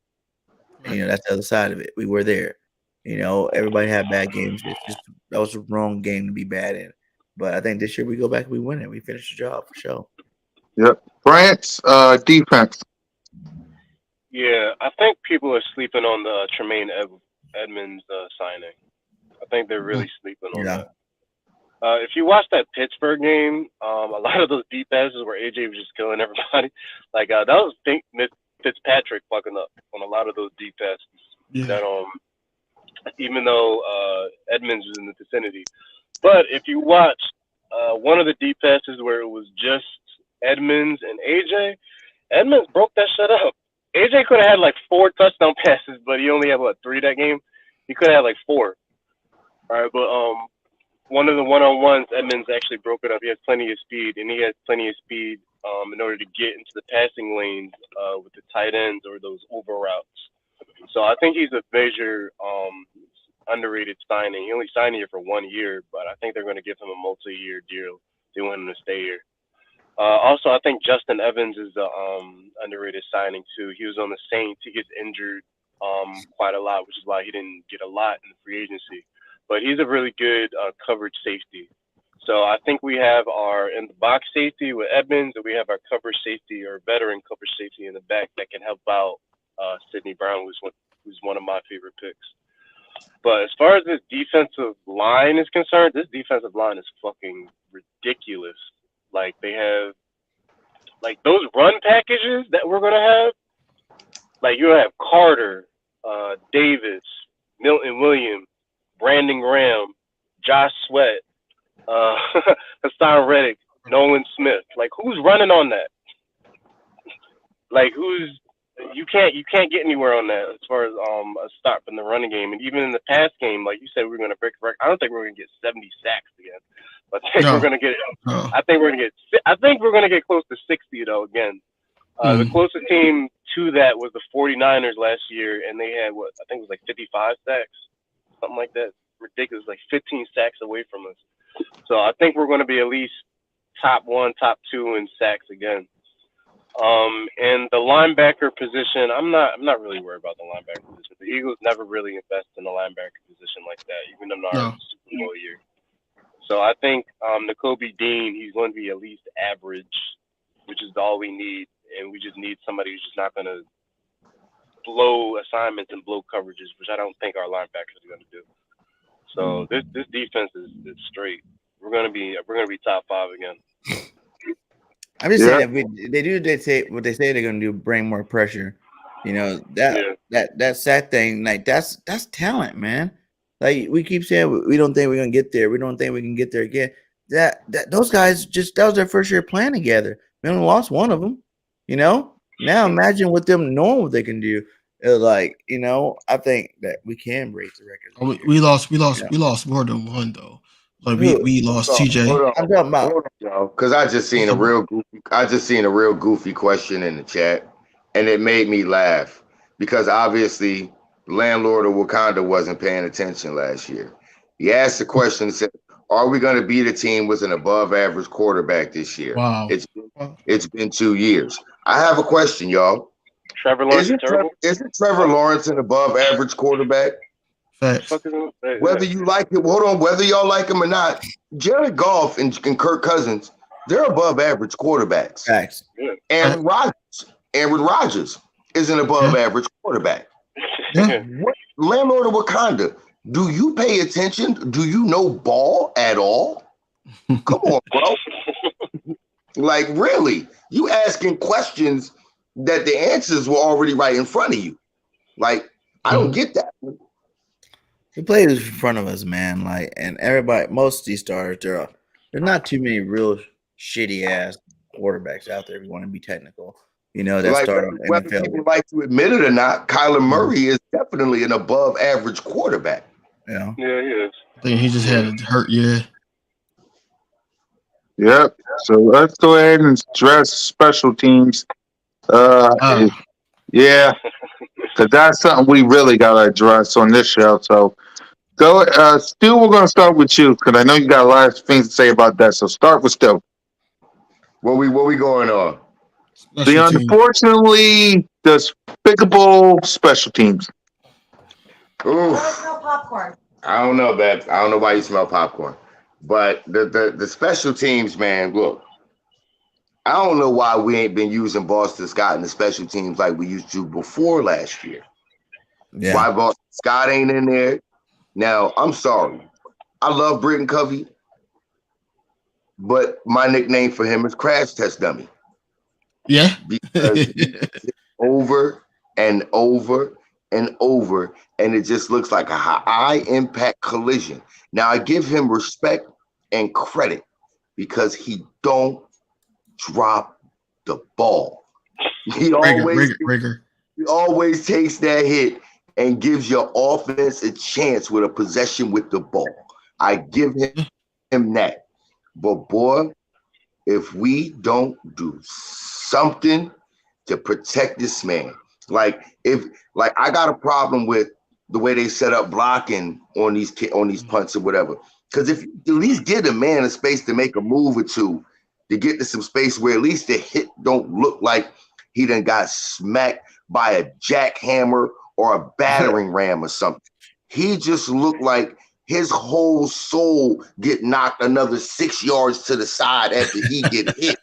That's the other side of it. We were there. Everybody had bad games. It's just that was the wrong game to be bad in. But I think this year we go back, we win it. We finish the job for sure. Yep. France defense. Yeah, I think people are sleeping on the Tremaine Edmonds signing. I think they're really sleeping on that. If you watch that Pittsburgh game, a lot of those deep passes where AJ was just killing everybody, like that was Fitzpatrick fucking up on a lot of those deep passes. Yeah. That even though Edmonds was in the vicinity, but if you watch one of the deep passes where it was just Edmonds and AJ, Edmonds broke that shit up. AJ could have had like 4 touchdown passes, but he only had 3 that game. He could have had like 4. All right, but one of the one-on-ones, Edmonds actually broke it up. He has plenty of speed, and he has plenty of speed in order to get into the passing lanes with the tight ends or those over routes. So I think he's a major underrated signing. He only signed here for 1 year, but I think they're going to give him a multi-year deal. They want him to stay here. Also, I think Justin Evans is an underrated signing too. He was on the Saints. He gets injured quite a lot, which is why he didn't get a lot in the free agency. But he's a really good coverage safety. So I think we have our in the box safety with Edmonds, and we have our coverage safety or veteran coverage safety in the back that can help out Sidney Brown, who's one of my favorite picks. But as far as this defensive line is concerned, this defensive line is fucking ridiculous. Like they have, like those run packages that we're gonna have. Like you have Carter, Davis, Milton Williams, Brandon Graham, Josh Sweat, Hassan Reddick, Nolan Smith. Like who's running on that? Like you can't get anywhere on that as far as a stop in the running game. And even in the pass game, like you said, we're gonna break record. I don't think we're gonna get 70 sacks again. But I think we're gonna get. I think we're gonna get close to 60 though again. The closest team to that was the 49ers last year, and they had I think it was like 55 sacks, something like that. Ridiculous, like 15 sacks away from us. So I think we're going to be at least top 1, top 2 in sacks again. And the linebacker position, I'm not really worried about the linebacker position. The Eagles never really invest in the linebacker position like that, even in our Super Bowl year. So I think Nakobe Dean, he's going to be at least average, which is all we need. And we just need somebody who's just not going to blow assignments and blow coverages, which I don't think our linebackers are going to do. So this defense is straight. We're going to be top 5 again. I'm just saying that they say what they say they're going to do, bring more pressure. That sack thing, like that's talent, man. Like we keep saying, we don't think we're gonna get there. We don't think we can get there again. That those guys that was their first year playing together. We only lost one of them. Now imagine with them knowing what they can do. I think that we can break the record. We lost more than one though. Like we lost TJ. I'm talking about because I just seen a real goofy question in the chat, and it made me laugh because obviously. Landlord of Wakanda wasn't paying attention last year. He asked the question, said, are we going to beat a team with an above average quarterback this year? Wow. It's been 2 years. I have a question, y'all. Trevor Lawrence isn't Trevor Lawrence an above average quarterback? Facts. Whether you like it, whether y'all like him or not, Jared Goff and Kirk Cousins, they're above average quarterbacks. Facts. Aaron Rodgers is an above average quarterback. What, Landlord of Wakanda, do you pay attention? Do you know ball at all? Come on, bro. Like, really? You asking questions that the answers were already right in front of you. Like, I don't get that. He plays in front of us, man. Like, and everybody, most of these stars, there's not too many real shitty ass quarterbacks out there if you want to be technical. That start whether people like to admit it or not, Kyler Murray is definitely an above average quarterback. Yeah, he is. I think he just had it hurt. Yeah. Yep. So let's go ahead and address special teams. Yeah, because that's something we really got to address on this show. So Stu, we're going to start with you because I know you got a lot of things to say about that. So start with Stu. What we going on? The unfortunately despicable special teams. Ooh. I smell popcorn. I don't know, Babs. I don't know why you smell popcorn. But the special teams, man, look. I don't know why we ain't been using Boston Scott in the special teams like we used to before last year. Yeah. Why Boston Scott ain't in there? Now, I'm sorry. I love Britton Covey, but my nickname for him is Crash Test Dummy. Yeah. Because over and over and over, and it just looks like a high impact collision. Now, I give him respect and credit because he don't drop the ball. He always takes that hit and gives your offense a chance with a possession with the ball. I give him that. But boy, if we don't do something to protect this man, like I got a problem with the way they set up blocking on these punts or whatever. Because if you at least give the man a space to make a move or two, to get to some space where at least the hit don't look like he done got smacked by a jackhammer or a battering ram or something. He just looked like his whole soul get knocked another 6 yards to the side after he get hit.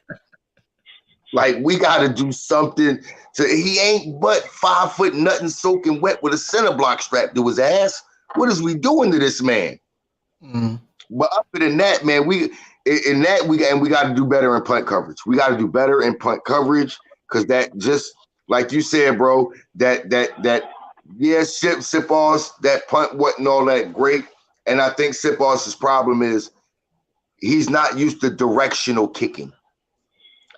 Like, we got to do something. He ain't but 5 foot nothing soaking wet with a center block strapped to his ass. What is we doing to this man? Mm. But other than that, man, we got to do better in punt coverage. We got to do better in punt coverage because that just like you said, bro. Sipos, that punt wasn't all that great, and I think Sipos's problem is he's not used to directional kicking.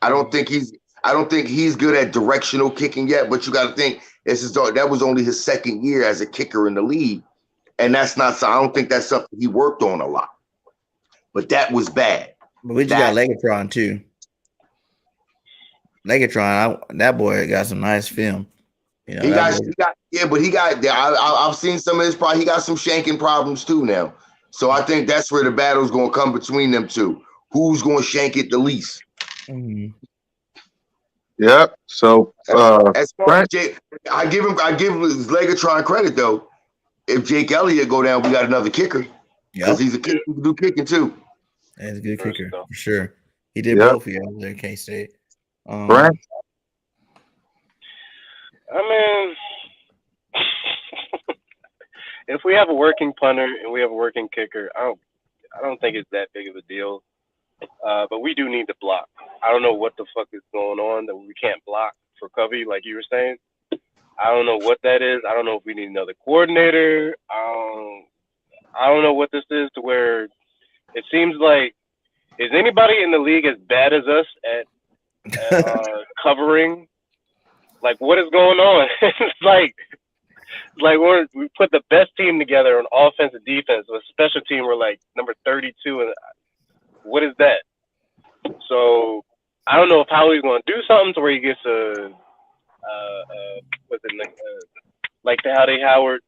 I don't think he's good at directional kicking yet. But you got to think that was only his second year as a kicker in the league, and that's not. I don't think that's something he worked on a lot. But that was bad. But we just got Legatron too. Legatron, that boy got some nice film. You know, I've seen some of his problems. He got some shanking problems too now. So I think that's where the battle's going to come between them two. Who's going to shank it the least? Mm-hmm. Yep. So as far as Jake, I give Legatron credit though. If Jake Elliott go down, we got another kicker. Because he's a kicker who can do kicking too. He's a good kicker for sure. He did both of you there, K-State. Brent? I mean, if we have a working punter and we have a working kicker, I don't think it's that big of a deal. But we do need to block. I don't know what the fuck is going on that we can't block for Covey, like you were saying. I don't know what that is. I don't know if we need another coordinator. I don't know what this is to where it seems like, is anybody in the league as bad as us at covering? Like, what is going on? It's like we put the best team together on offense and defense. With special team, we're like number 32. And what is that? So I don't know if Howie's going to do something to where he gets like how they hired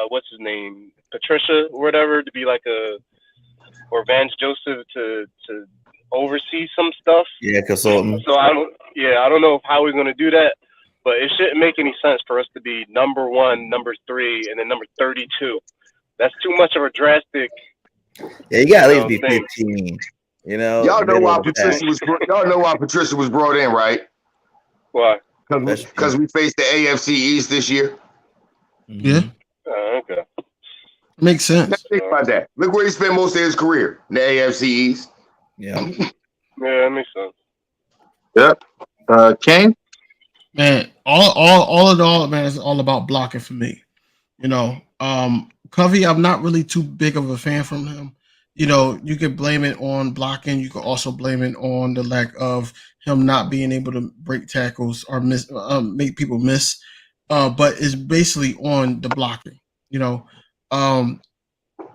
what's his name, Patricia or whatever, to be like or Vance Joseph to oversee some stuff. Yeah, consultant. So I don't know if Howie's going to do that, but it shouldn't make any sense for us to be number 1, number 3, and then number 32. That's too much of a drastic. Yeah, you got at least be 15. You know, y'all know why Patricia was brought in, right? Why? Because we faced the AFC East this year. Yeah. Okay. Makes sense. Think about that. Look where he spent most of his career, in the AFC East. Yeah. Yeah, that makes sense. Yep. Kane? Man, all in all, man, it's all about blocking for me. You know, Covey, I'm not really too big of a fan from him. You know, you could blame it on blocking. You could also blame it on the lack of him not being able to break tackles or make people miss. But it's basically on the blocking. You know,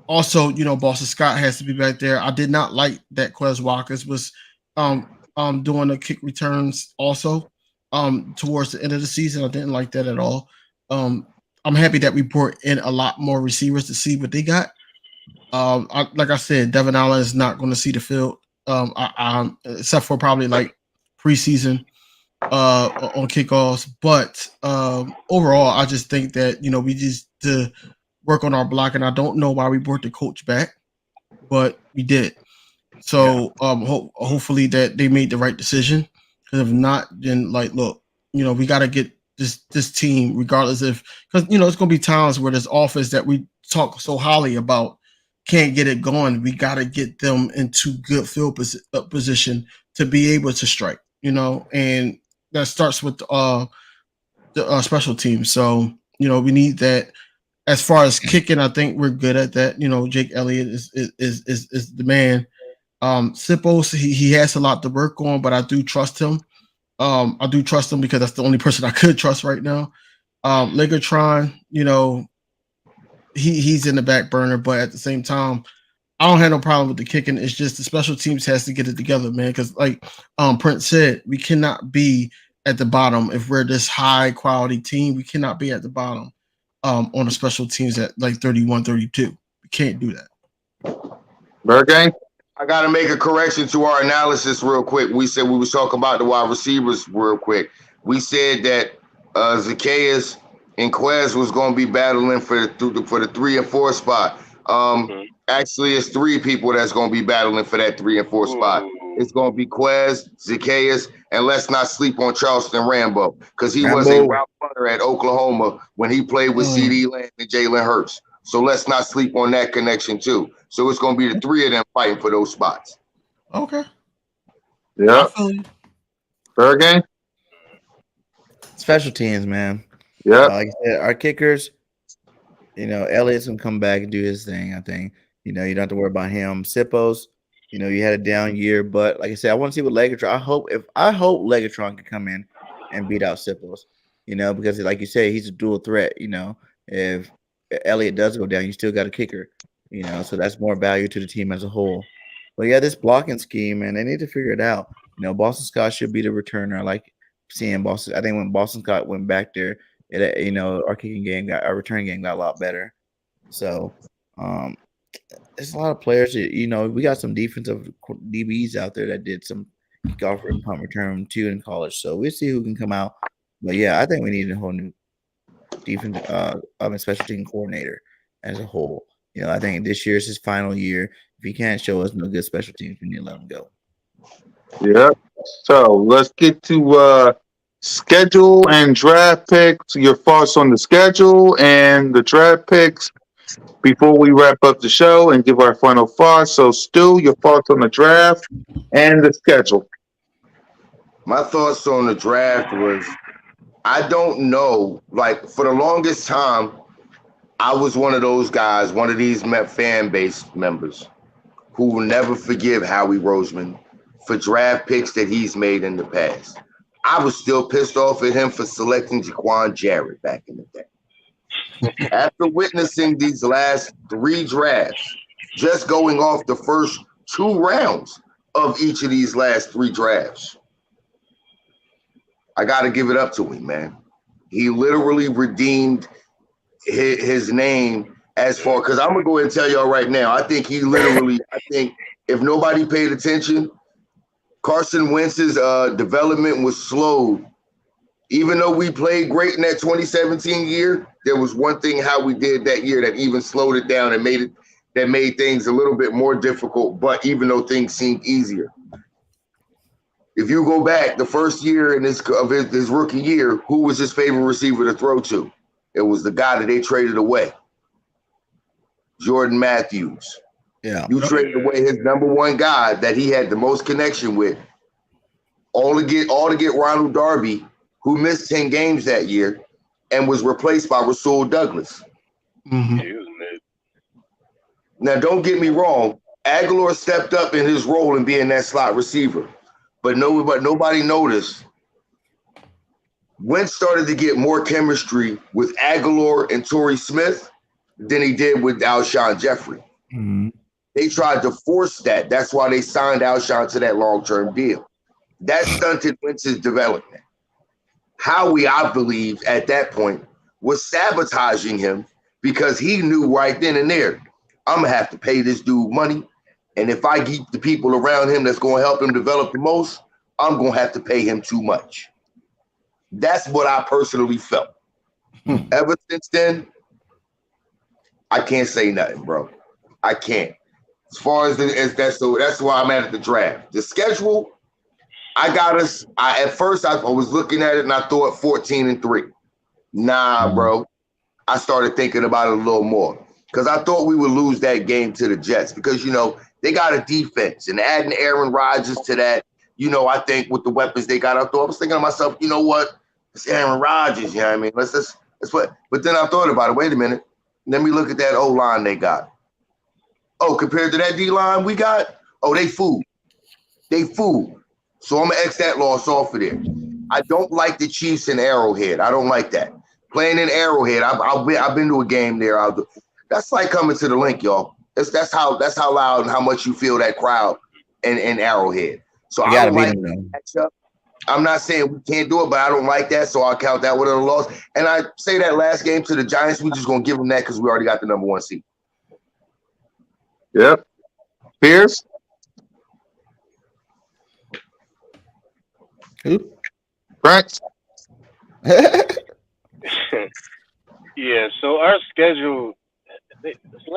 also, you know, Boston Scott has to be back there. I did not like that Quez Walkers was doing the kick returns also towards the end of the season. I didn't like that at all. I'm happy that we brought in a lot more receivers to see what they got. Like I said, Devin Allen is not going to see the field Except for probably like preseason on kickoffs. But overall, I just think that we just to work on our block, and I don't know why we brought the coach back, but we did. So hopefully that they made the right decision. Because if not, then look, we got to get this team, regardless because it's gonna be times where this office that we talk so highly about can't get it going. We got to get them into good field position to be able to strike. And that starts with the special teams. So we need that. As far as kicking, I think we're good at that. Jake Elliott is the man. Sippos, he has a lot to work on, but I do trust him. I do trust him because that's the only person I could trust right now. Legatron, he's in the back burner, but at the same time, I don't have no problem with the kicking. It's just the special teams has to get it together, man. Because like Prince said, we cannot be at the bottom if we're this high quality team. We cannot be at the bottom on the special teams at like 31, 32. We can't do that. Burger. I got to make a correction to our analysis real quick. We said we was talking about the wide receivers real quick. We said that Zacchaeus and Quez was going to be battling for the 3 and 4 spot. Actually, it's 3 people that's going to be battling for that 3 and 4 spot. It's going to be Quez, Zacchaeus, and let's not sleep on Charleston Rambo because he was a route runner at Oklahoma when he played with C.D. Lamb and Jalen Hurts. So let's not sleep on that connection too. So it's going to be the 3 of them fighting for those spots. Okay. Yeah. Fair game. Special teams, man. Yeah. Like I said, our kickers, Elliott's going to come back and do his thing, I think. You don't have to worry about him. Sippos, you had a down year, but like I said, I want to see what Legatron. I hope Legatron can come in and beat out Sippos, because like you said, he's a dual threat. If Elliott does go down, you still got a kicker, so that's more value to the team as a whole. But yeah, this blocking scheme, man, they need to figure it out. Boston Scott should be the returner. I like seeing Boston. I think when Boston Scott went back there, our our return game got a lot better. So, there's a lot of players that, we got some defensive DBs out there that did some kickoff and punt return too in college. So we'll see who can come out. But yeah, I think we need a whole new defense, special team coordinator as a whole. I think this year is his final year. If he can't show us no good special teams, we need to let him go. Yeah. So let's get to schedule and draft picks. Your thoughts on the schedule and the draft picks before we wrap up the show and give our final thoughts. So, Stu, your thoughts on the draft and the schedule. My thoughts on the draft was, I don't know. Like, for the longest time, I was one of those guys, one of these fan base members who will never forgive Howie Roseman for draft picks that he's made in the past. I was still pissed off at him for selecting Jaquan Jarrett back in the day. After witnessing these last 3 drafts, just going off the first 2 rounds of each of these last 3 drafts, I got to give it up to him, man. He literally redeemed his name as far, because I'm going to go ahead and tell y'all right now, I think if nobody paid attention, Carson Wentz's development was slowed. Even though we played great in that 2017 year, there was one thing how we did that year that even slowed it down and made things a little bit more difficult, but even though things seemed easier. If you go back, the first year of his rookie year, who was his favorite receiver to throw to? It was the guy that they traded away, Jordan Matthews. Yeah. You traded away his number 1 guy that he had the most connection with, all to get Ronald Darby, who missed 10 games that year and was replaced by Rasul Douglas. Mm-hmm. Now, don't get me wrong. Aguilar stepped up in his role in being that slot receiver, but nobody noticed. Wentz started to get more chemistry with Aguilar and Torrey Smith than he did with Alshon Jeffrey. Mm-hmm. They tried to force that. That's why they signed Alshon to that long-term deal. That stunted Wentz's development. Howie, I believe, at that point, was sabotaging him because he knew right then and there, I'm going to have to pay this dude money. And if I keep the people around him that's going to help him develop the most, I'm going to have to pay him too much. That's what I personally felt. Ever since then, I can't say nothing, bro. I can't. As far as that's why I'm at the draft. The schedule, I got us. At first I was looking at it and I thought 14-3. Nah, bro. I started thinking about it a little more because I thought we would lose that game to the Jets because they got a defense and adding Aaron Rodgers to that. I think with the weapons they got, I was thinking to myself, you know what? It's Aaron Rodgers. You know what I mean? Let's what. But then I thought about it. Wait a minute. Let me look at that O line they got. Oh, compared to that D line we got, they fool. They fool. So I'm gonna X that loss off of there. I don't like the Chiefs in Arrowhead. I don't like that. Playing in Arrowhead, I've been to a game there. That's like coming to the link, y'all. That's how loud and how much you feel that crowd in Arrowhead. So I don't like that matchup. I'm not saying we can't do it, but I don't like that, so I'll count that one as a loss. And I say that last game to the Giants, we just gonna give them that because we already got the number 1 seed. Yep. Pierce? Who? Franks? Yeah, so our schedule, it's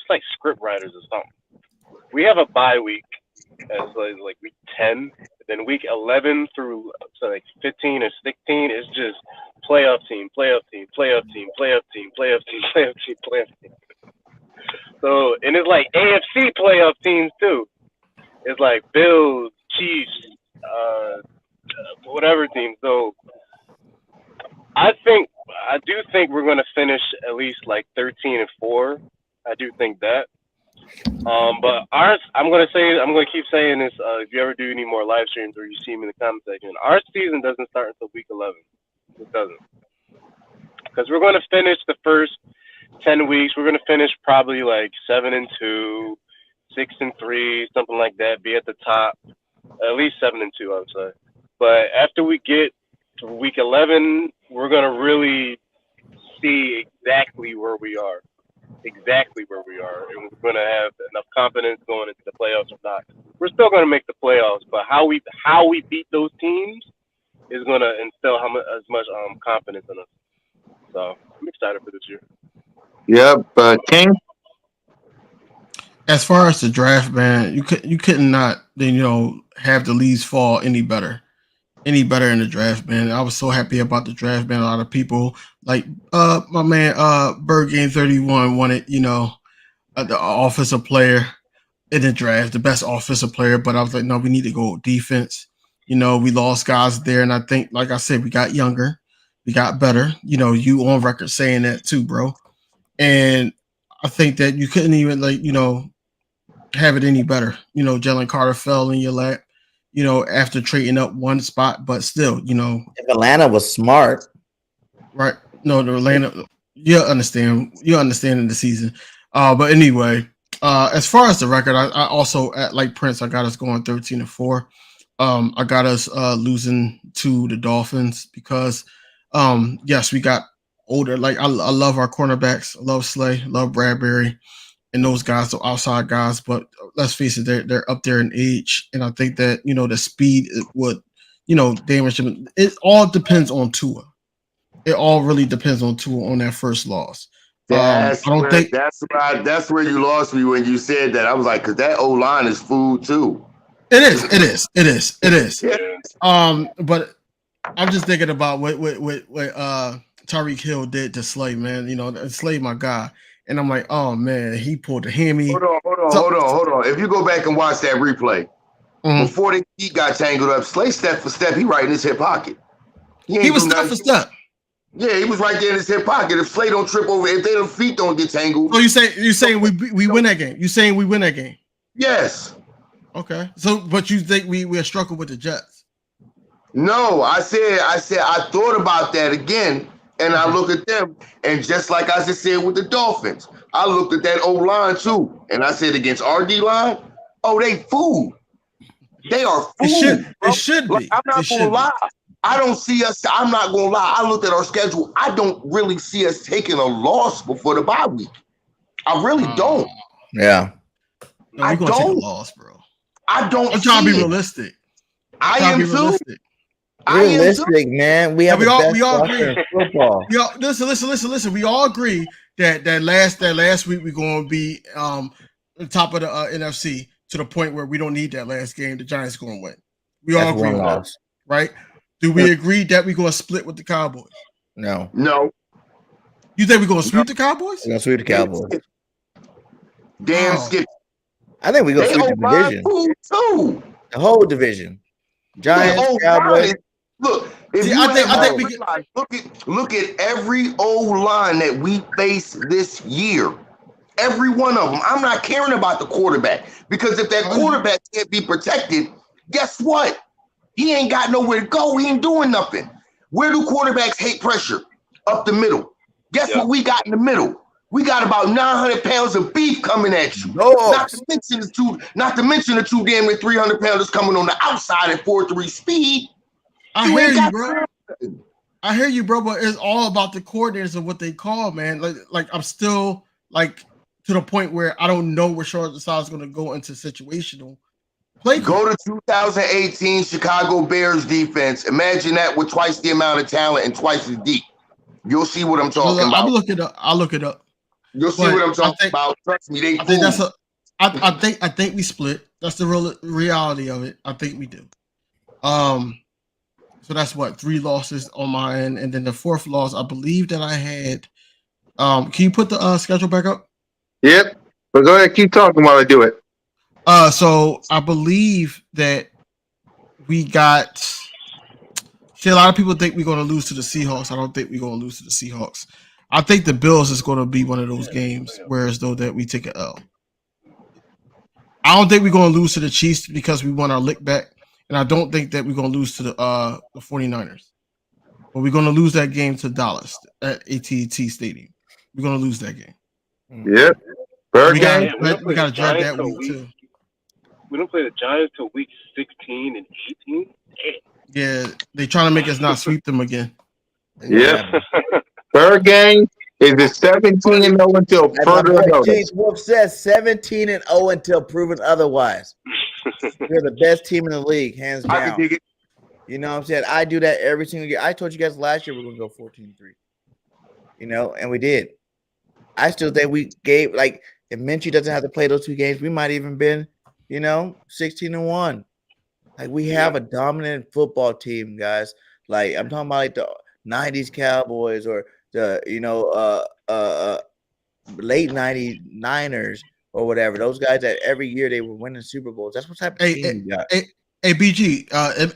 like script writers or something. We have a bye week as like week 10, then week 11 through 15 or 16 is just playoff team. So, and it's like AFC playoff teams too. It's like Bills, Chiefs, whatever team. So I do think we're going to finish at least like 13-4. I do think that. But ours, I'm going to keep saying this. If you ever do any more live streams or you see me in the comment section, our season doesn't start until week 11. It doesn't. Because we're going to finish the first 10 weeks. We're going to finish probably like 7-2, 6-3, something like that. Be at the top, at least 7-2, I would say. But after we get to week 11, we're going to really see exactly where we are. And we're going to have enough confidence going into the playoffs or not. We're still going to make the playoffs, but how we beat those teams is going to instill as much confidence in us. So I'm excited for this year. Yep. King? As far as the draft, man, you could not have the leaves fall any better in the draft, man. I was so happy about the draft, man. A lot of people like my man Bird Game 31 wanted the offensive player in the draft, the best offensive player, but I was like, no, we need to go defense. We lost guys there, and I think, like I said, we got younger, we got better. You on record saying that too, bro. And I think that you couldn't even have it any better. Jalen Carter fell in your lap, after trading up one spot, but still, if Atlanta was smart, right? No, the Atlanta, you'll understand in the season. But anyway, as far as the record, I also like Prince. I got us going 13-4. I got us losing to the Dolphins because, yes, we got older. Like I love our cornerbacks. I love Slay, love Bradbury, and those guys are outside guys. But let's face it, they're up there in age, and I think that the speed would damage them. It all depends on Tua. It all really depends on Tua on that first loss. That's where you lost me when you said that. I was like, because that O line is food too. It is. But I'm just thinking about what Tyreek Hill did to Slay, man. Slay, my guy, and I'm like, oh man, he pulled the hammy. Hold on. If you go back and watch that replay, before the feet got tangled up, Slay step for step, he right in his hip pocket. He was step for step. Yeah, he was right there in his hip pocket. If Slay don't trip over, if their feet don't get tangled. So you saying we win that game? You saying we win that game? Yes. Okay. So, but you think we are struggling with the Jets? No, I said I thought about that again, and I look at them, and just like I just said with the Dolphins, I looked at that O line too, and I said against our D line, they fool. They are fool. It should be. I'm not gonna lie. I don't see us. I'm not gonna lie. I looked at our schedule. I don't really see us taking a loss before the bye week. I really don't. Yeah. No, we're gonna take a loss, bro. I don't. I'm trying to be realistic. I am too. Realistic, man. We Yeah, have the best we all roster agree. in football. Listen. We all agree that last week we're going to be on top of the NFC to the point where we don't need that last game. The Giants going to win. We all agree on that, right? Do we agree that we're going to split with the Cowboys? No. You think we're going to sweep the Cowboys? We're going to sweep the Cowboys. Damn skip. I think we're going to sweep the division. Too. The whole division. Giants, Cowboys. Look, I think look at every old line that we face this year. Every one of them. I'm not caring about the quarterback because if that quarterback can't be protected, guess what? He ain't got nowhere to go. He ain't doing nothing. Where do quarterbacks hate pressure? Up the middle. Guess what we got in the middle? We got about 900 pounds of beef coming at you. Not to mention the two damn near 300 pounders coming on the outside at 4.3 speed. I hear you, bro. But it's all about the coordinators and what they call, man. Like I'm still like to the point where I don't know where Sean Desai is going to go into situational play. Go to 2018 Chicago Bears defense. Imagine that with twice the amount of talent and twice as deep. You'll see what I'm talking about. I'll look it up. You'll see what I'm talking about. Trust me, they. I think we split. That's the real reality of it. I think we do. So that's what 3 losses on my end, and then the 4th loss, I believe that I had. Can you put the schedule back up? Yep. But go ahead, keep talking while I do it. So I believe that we got. See, a lot of people think we're going to lose to the Seahawks. I don't think we're going to lose to the Seahawks. I think the Bills is going to be one of those games, whereas though that we take an L. I don't think we're going to lose to the Chiefs because we won our lick back, and I don't think that we're going to lose to the 49ers. But we're going to lose that game to Dallas at AT&T Stadium. We're going to lose that game. Yep. We got to drag that week too. We don't play the Giants till week 16 and 18. Yeah, they trying to make us not sweep them again. Yep. Third game is it 17-0 until further notice. Wolf says 17-0 until proven otherwise. We're the best team in the league, hands down. I can dig it. You know what I'm saying? I do that every single year. I told you guys last year we're gonna go 14-3. You know, and we did. I still think we gave if Minshew doesn't have to play those 2 games, we might even been, 16-1. Like we have a dominant football team, guys. Like I'm talking about like the 90s Cowboys or the late 90s Niners or whatever. Those guys that every year they were winning Super Bowls. That's what type of team you got. Hey, BG,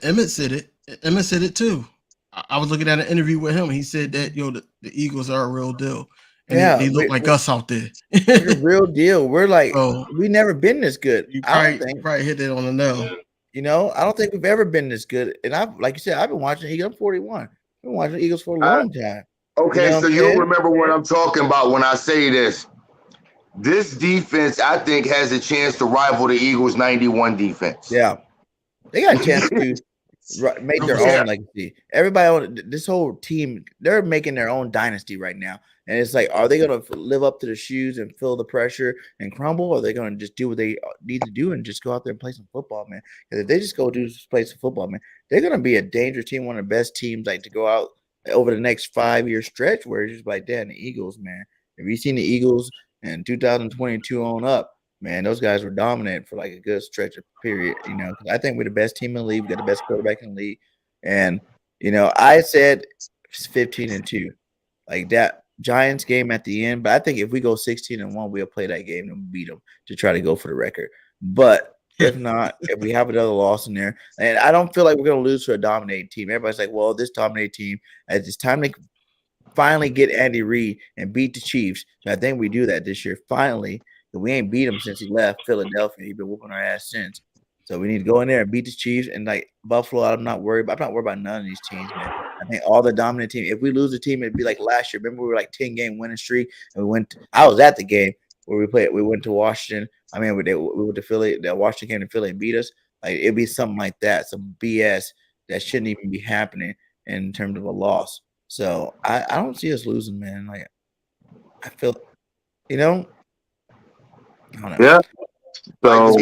Emmett said it. Emmett said it too. I was looking at an interview with him. He said that the Eagles are a real deal. And they look like us out there. We're the real deal. We're like we never been this good. You probably hit it on the nail. I don't think we've ever been this good. And like you said, I've been watching Eagles. I'm 41. I've been watching the Eagles for a long time. Okay, so you'll remember what I'm talking about when I say this. This defense, I think, has a chance to rival the Eagles' 91 defense. Yeah. They got a chance to make their own legacy. Everybody on this whole team, they're making their own dynasty right now. And it's like, are they going to live up to the shoes and feel the pressure and crumble? Or are they going to just do what they need to do and just go out there and play some football, man? Because if they just go play some football, man, they're going to be a dangerous team, one of the best teams to go out over the next 5-year stretch where it's just like, damn, the Eagles, man. Have you seen the Eagles in 2022 on up? Man, those guys were dominant for a good stretch of period, I think we're the best team in the league. We got the best quarterback in the league. And, I said 15-2. Like that Giants game at the end. But I think if we go 16-1, we'll play that game and beat them to try to go for the record. But if not, if we have another loss in there, and I don't feel like we're going to lose to a dominating team. Everybody's like, well, this dominating team, it's time to finally get Andy Reid and beat the Chiefs. So I think we do that this year. Finally. We ain't beat him since he left Philadelphia. He's been whooping our ass since. So we need to go in there and beat the Chiefs. And Buffalo, I'm not worried about none of these teams, man. I think all the dominant teams. If we lose a team, it'd be like last year. Remember, we were 10-game winning streak, and I was at the game where we played. We went to Washington. I mean, we went to Philly. Washington came to Philly and beat us. It'd be something like that, some BS that shouldn't even be happening in terms of a loss. So I don't see us losing, man. I feel, I don't know. Yeah. So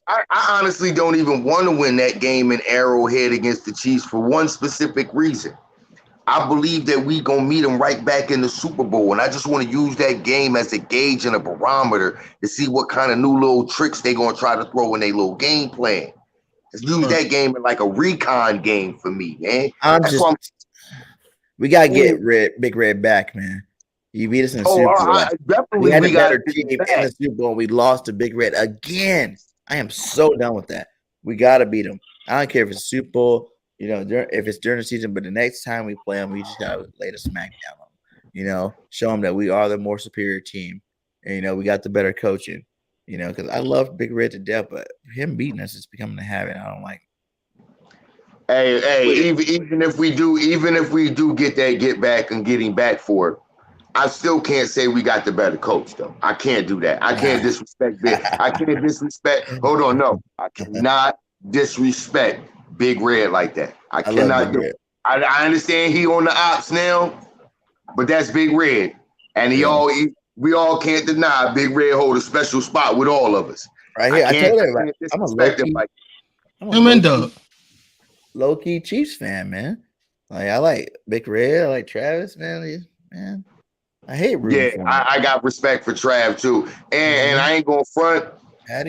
I honestly don't even want to win that game in Arrowhead against the Chiefs for one specific reason. I believe that we gonna meet them right back in the Super Bowl, and I just want to use that game as a gauge and a barometer to see what kind of new little tricks they gonna try to throw in their little game plan. Just use that game in like a recon game for me, man. We gotta get Big Red back, man. You beat us in the Super Bowl. Definitely we had a better team in the Super Bowl. We lost to Big Red again. I am so done with that. We gotta beat them. I don't care if it's Super Bowl, if it's during the season, but the next time we play them, we just gotta lay the smack down on them. Show them that we are the more superior team, and we got the better coaching. Because I love Big Red to death, but him beating us is becoming a habit. I don't like it. Hey, even if we do get back and getting back for it, I still can't say we got the better coach, though. I can't do that. I can't disrespect Big. I can't disrespect. Hold on, no, I cannot disrespect Big Red like that. I cannot do it. I understand he on the ops now, but that's Big Red, and we all can't deny Big Red hold a special spot with all of us. Right here, I told everybody, I'm a low-key Chiefs fan, man. Like I like Big Red, I like Travis, man. I hate rooting for him. I got respect for Trav too, and I ain't gonna front. I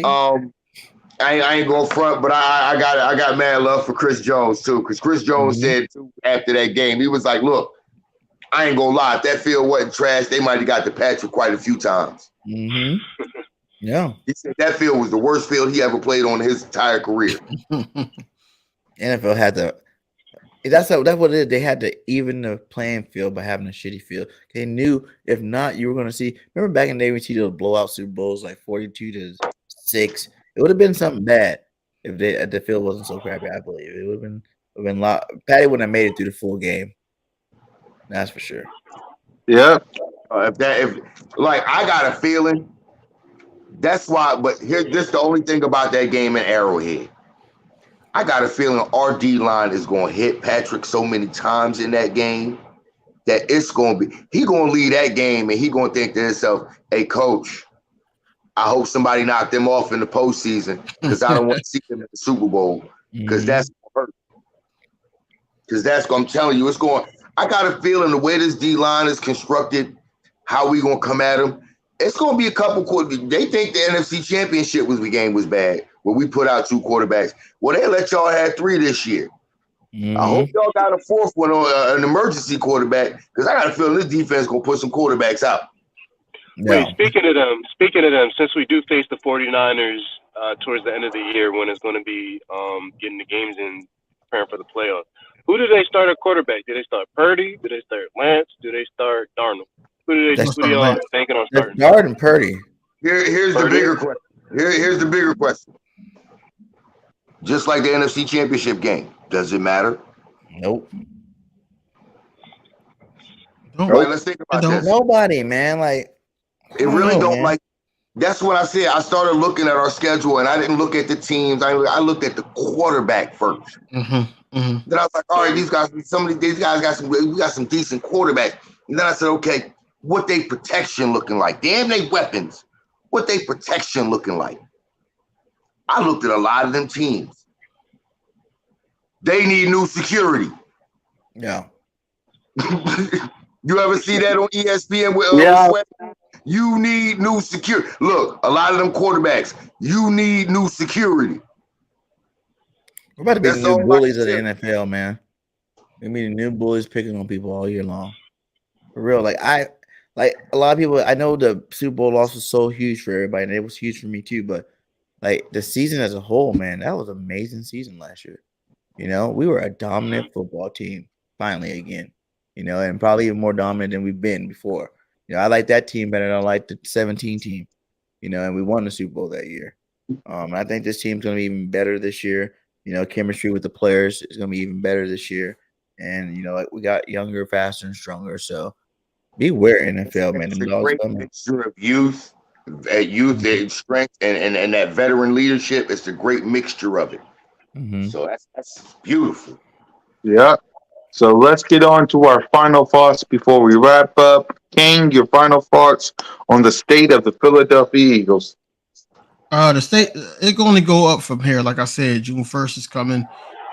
ain't going front, but I got mad love for Chris Jones too, because Chris Jones said too after that game, he was like, "Look, I ain't gonna lie, if that field wasn't trash, they might have got the Patrick quite a few times." Yeah, he said that field was the worst field he ever played on his entire career. NFL had to. That's what it is. They had to even the playing field by having a shitty field. They knew if not, you were going to see. Remember back in the day, we see those blowout Super Bowls like 42-6. It would have been something bad if the field wasn't so crappy. I believe it would have been a lot. Patty wouldn't have made it through the full game. That's for sure. Yeah. I got a feeling. That's why. But this the only thing about that game in Arrowhead. I got a feeling our D line is going to hit Patrick so many times in that game that it's going to be. He going to lead that game and he going to think to himself, "Hey, coach, I hope somebody knocked them off in the postseason because I don't want to see them in the Super Bowl because that's going to hurt." Because I'm telling you, it's going. I got a feeling the way this D line is constructed, how we going to come at them, it's going to be a couple quarters. They think the NFC Championship game was bad where we put out 2 quarterbacks. Well, they let y'all have 3 this year. I hope y'all got a 4th one on an emergency quarterback because I got a feeling this defense going to put some quarterbacks out. Yeah. Wait, speaking of them, since we do face the 49ers towards the end of the year when it's going to be getting the games and preparing for the playoffs, who do they start at quarterback? Do they start Purdy? Do they start Lance? Do they start Darnold? Who do y'all thinking on starting? Darnold and Purdy. Here's Purdy. The bigger question. Here's the bigger question. Just like the NFC Championship game, does it matter? Nope. All right, let's think about this. Nobody, man. Like it really don't like. That's what I said. I started looking at our schedule, and I didn't look at the teams. I looked at the quarterback first. Then I was like, all right, these guys got we got some decent quarterbacks. And then I said, okay, what they protection looking like? Damn, they weapons. What they protection looking like? I looked at a lot of them teams. They need new security. Yeah. You ever see that on ESPN with Sweat? You need new security. Look, a lot of them quarterbacks, you need new security. We're about to be the new bullies of the NFL, man. We mean new bullies picking on people all year long. For real. Like a lot of people, I know the Super Bowl loss was so huge for everybody, and it was huge for me too, but like the season as a whole, man, that was an amazing season last year. We were a dominant football team finally again, and probably even more dominant than we've been before. I like that team better than I like the 17 team, and we won the Super Bowl that year. I think this team's going to be even better this year. Chemistry with the players is going to be even better this year. And, we got younger, faster, and stronger. So beware, NFL, man. It's a great mixture of youth and strength and that veteran leadership. It's a great mixture of it. So that's beautiful. Yeah. So let's get on to our final thoughts before we wrap up. King, your final thoughts on the state of the Philadelphia Eagles. The state it can only go up from here. Like I said, June 1st is coming.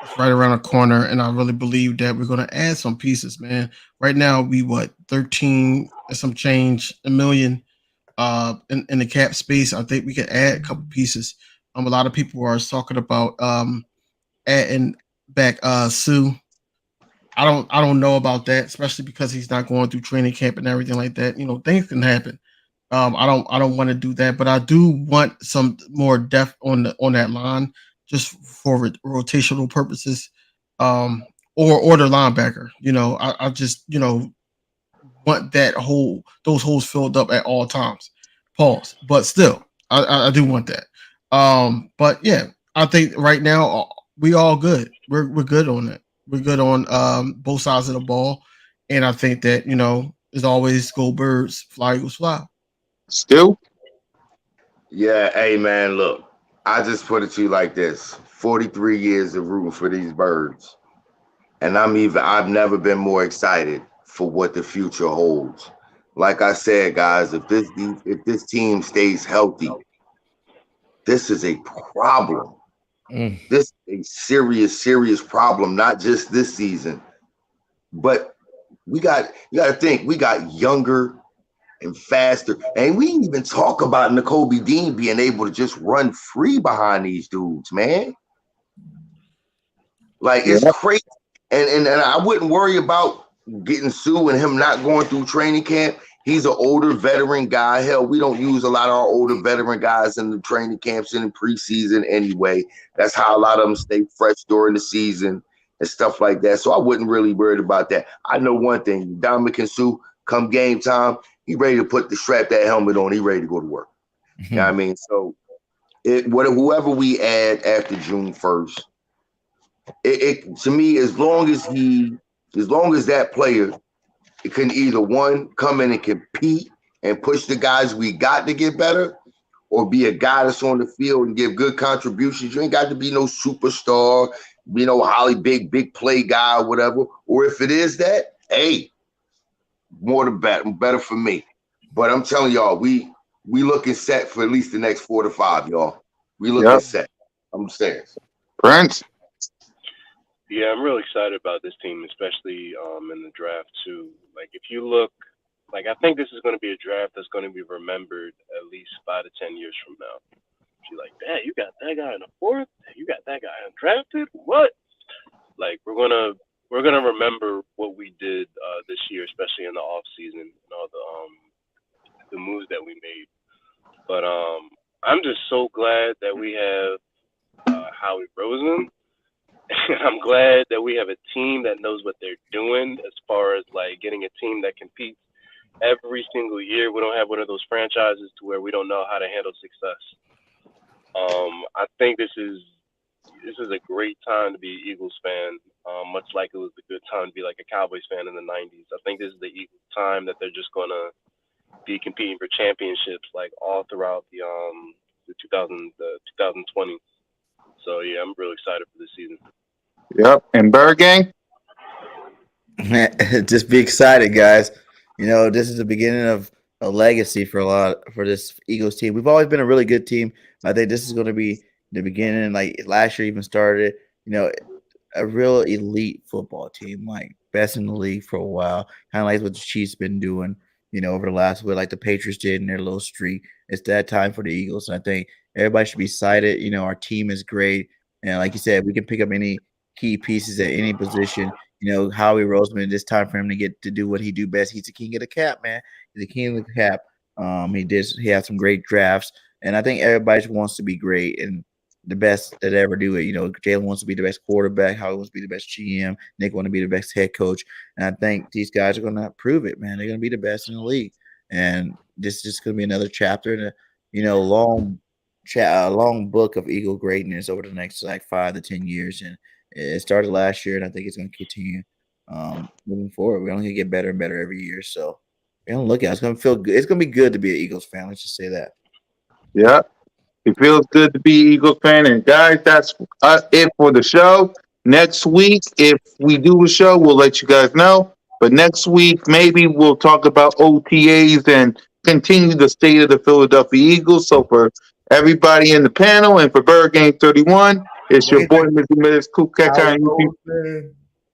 It's right around the corner, and I really believe that we're gonna add some pieces, man. Right now, we what 13 and some change a million in the cap space. I think we could add a couple pieces. A lot of people are talking about adding back Sue. I don't know about that, especially because he's not going through training camp and everything like that. Things can happen. I don't want to do that, but I do want some more depth on that line just for rotational purposes. Um, or the linebacker. I just want those holes filled up at all times. Pause. But still, I do want that. But yeah, I think right now we all good. We're good on it. We're good on both sides of the ball, and I think that as always, go birds, fly eagles fly. Still, Yeah, hey man, look, I just put it to you like this: 43 years of rooting for these birds, and I've never been more excited for what the future holds. Like I said, guys, if this team stays healthy, this is a problem. Mm. This is a serious, serious problem, not just this season, but you got to think we got younger and faster, and we didn't even talk about N'Kobe Dean being able to just run free behind these dudes, man. Like it's yeah, crazy, and I wouldn't worry about getting Sue and him not going through training camp. He's an older veteran guy. Hell, we don't use a lot of our older veteran guys in the training camps and in preseason anyway. That's how a lot of them stay fresh during the season and stuff like that. So I wouldn't really worry about that. I know one thing: Dominic Sue, come game time, he ready to put the strap that helmet on. He ready to go to work. You know what I mean? So whoever we add after June 1st, it to me, as long as that player, it can either one come in and compete and push the guys we got to get better, or be a guy that's on the field and give good contributions. You ain't got to be no superstar, Holly big play guy or whatever. Or if it is that, hey, more the better for me. But I'm telling y'all, we looking set for at least the next 4 to 5, y'all. We looking yep. set. I'm saying. Prince. Yeah, I'm really excited about this team, especially in the draft too. Like if you look, like I think this is going to be a draft that's going to be remembered at least 5 to 10 years from now. You're like, "Dad, you got that guy in the fourth. You got that guy undrafted. What?" Like we're gonna remember what we did this year, especially in the off season and all the moves that we made. But I'm just so glad that we have Howie Roseman. I'm glad that we have a team that knows what they're doing as far as like getting a team that competes every single year. We don't have one of those franchises to where we don't know how to handle success. I think this is a great time to be an Eagles fan, much like it was a good time to be like a Cowboys fan in the '90s. I think this is the Eagles' time that they're just gonna be competing for championships like all throughout the 2020. So yeah, I'm really excited for this season. Yep. And Bird Gang. Just be excited, guys. This is the beginning of a legacy for this Eagles team. We've always been a really good team. I think this is going to be the beginning. Like last year, even started. You know, a real elite football team, like best in the league for a while. Kind of like what the Chiefs been doing. Over the last what like the Patriots did in their little streak. It's that time for the Eagles, and I think everybody should be excited. Our team is great, and like you said, we can pick up any key pieces at any position. Howie Roseman, it's time for him to get to do what he do best. He's the king of the cap, man. He's the king of the cap. He had some great drafts, and I think everybody just wants to be great and the best that ever do it. Jalen wants to be the best quarterback. Howie wants to be the best GM. Nick want to be the best head coach, and I think these guys are going to prove it, man. They're going to be the best in the league, and this is just going to be another chapter in a long book of Eagle greatness over the next like 5 to 10 years, and it started last year, and I think it's going to continue moving forward. We're only going to get better and better every year. So we're going to look at it. It's going to feel good. It's going to be good to be an Eagles fan. Let's just say that. Yep. It feels good to be Eagles fan. And guys, that's it for the show. Next week, if we do a show, we'll let you guys know. But next week, maybe we'll talk about OTAs and continue the state of the Philadelphia Eagles. So for everybody in the panel, and for Bird Game 31, it's your boy, Mr. Miz Kukaka,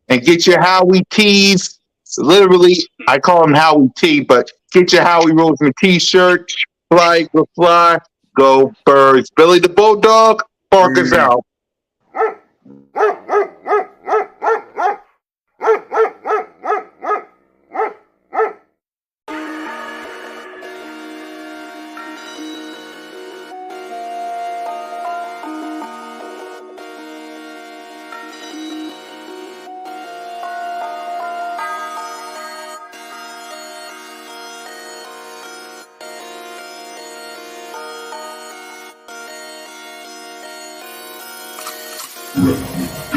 and get your Howie tees. So literally, I call him Howie T, but get your Howie Roseman t-shirt. Fly, go fly, go Birds. Billy the Bulldog, bark us out. Right.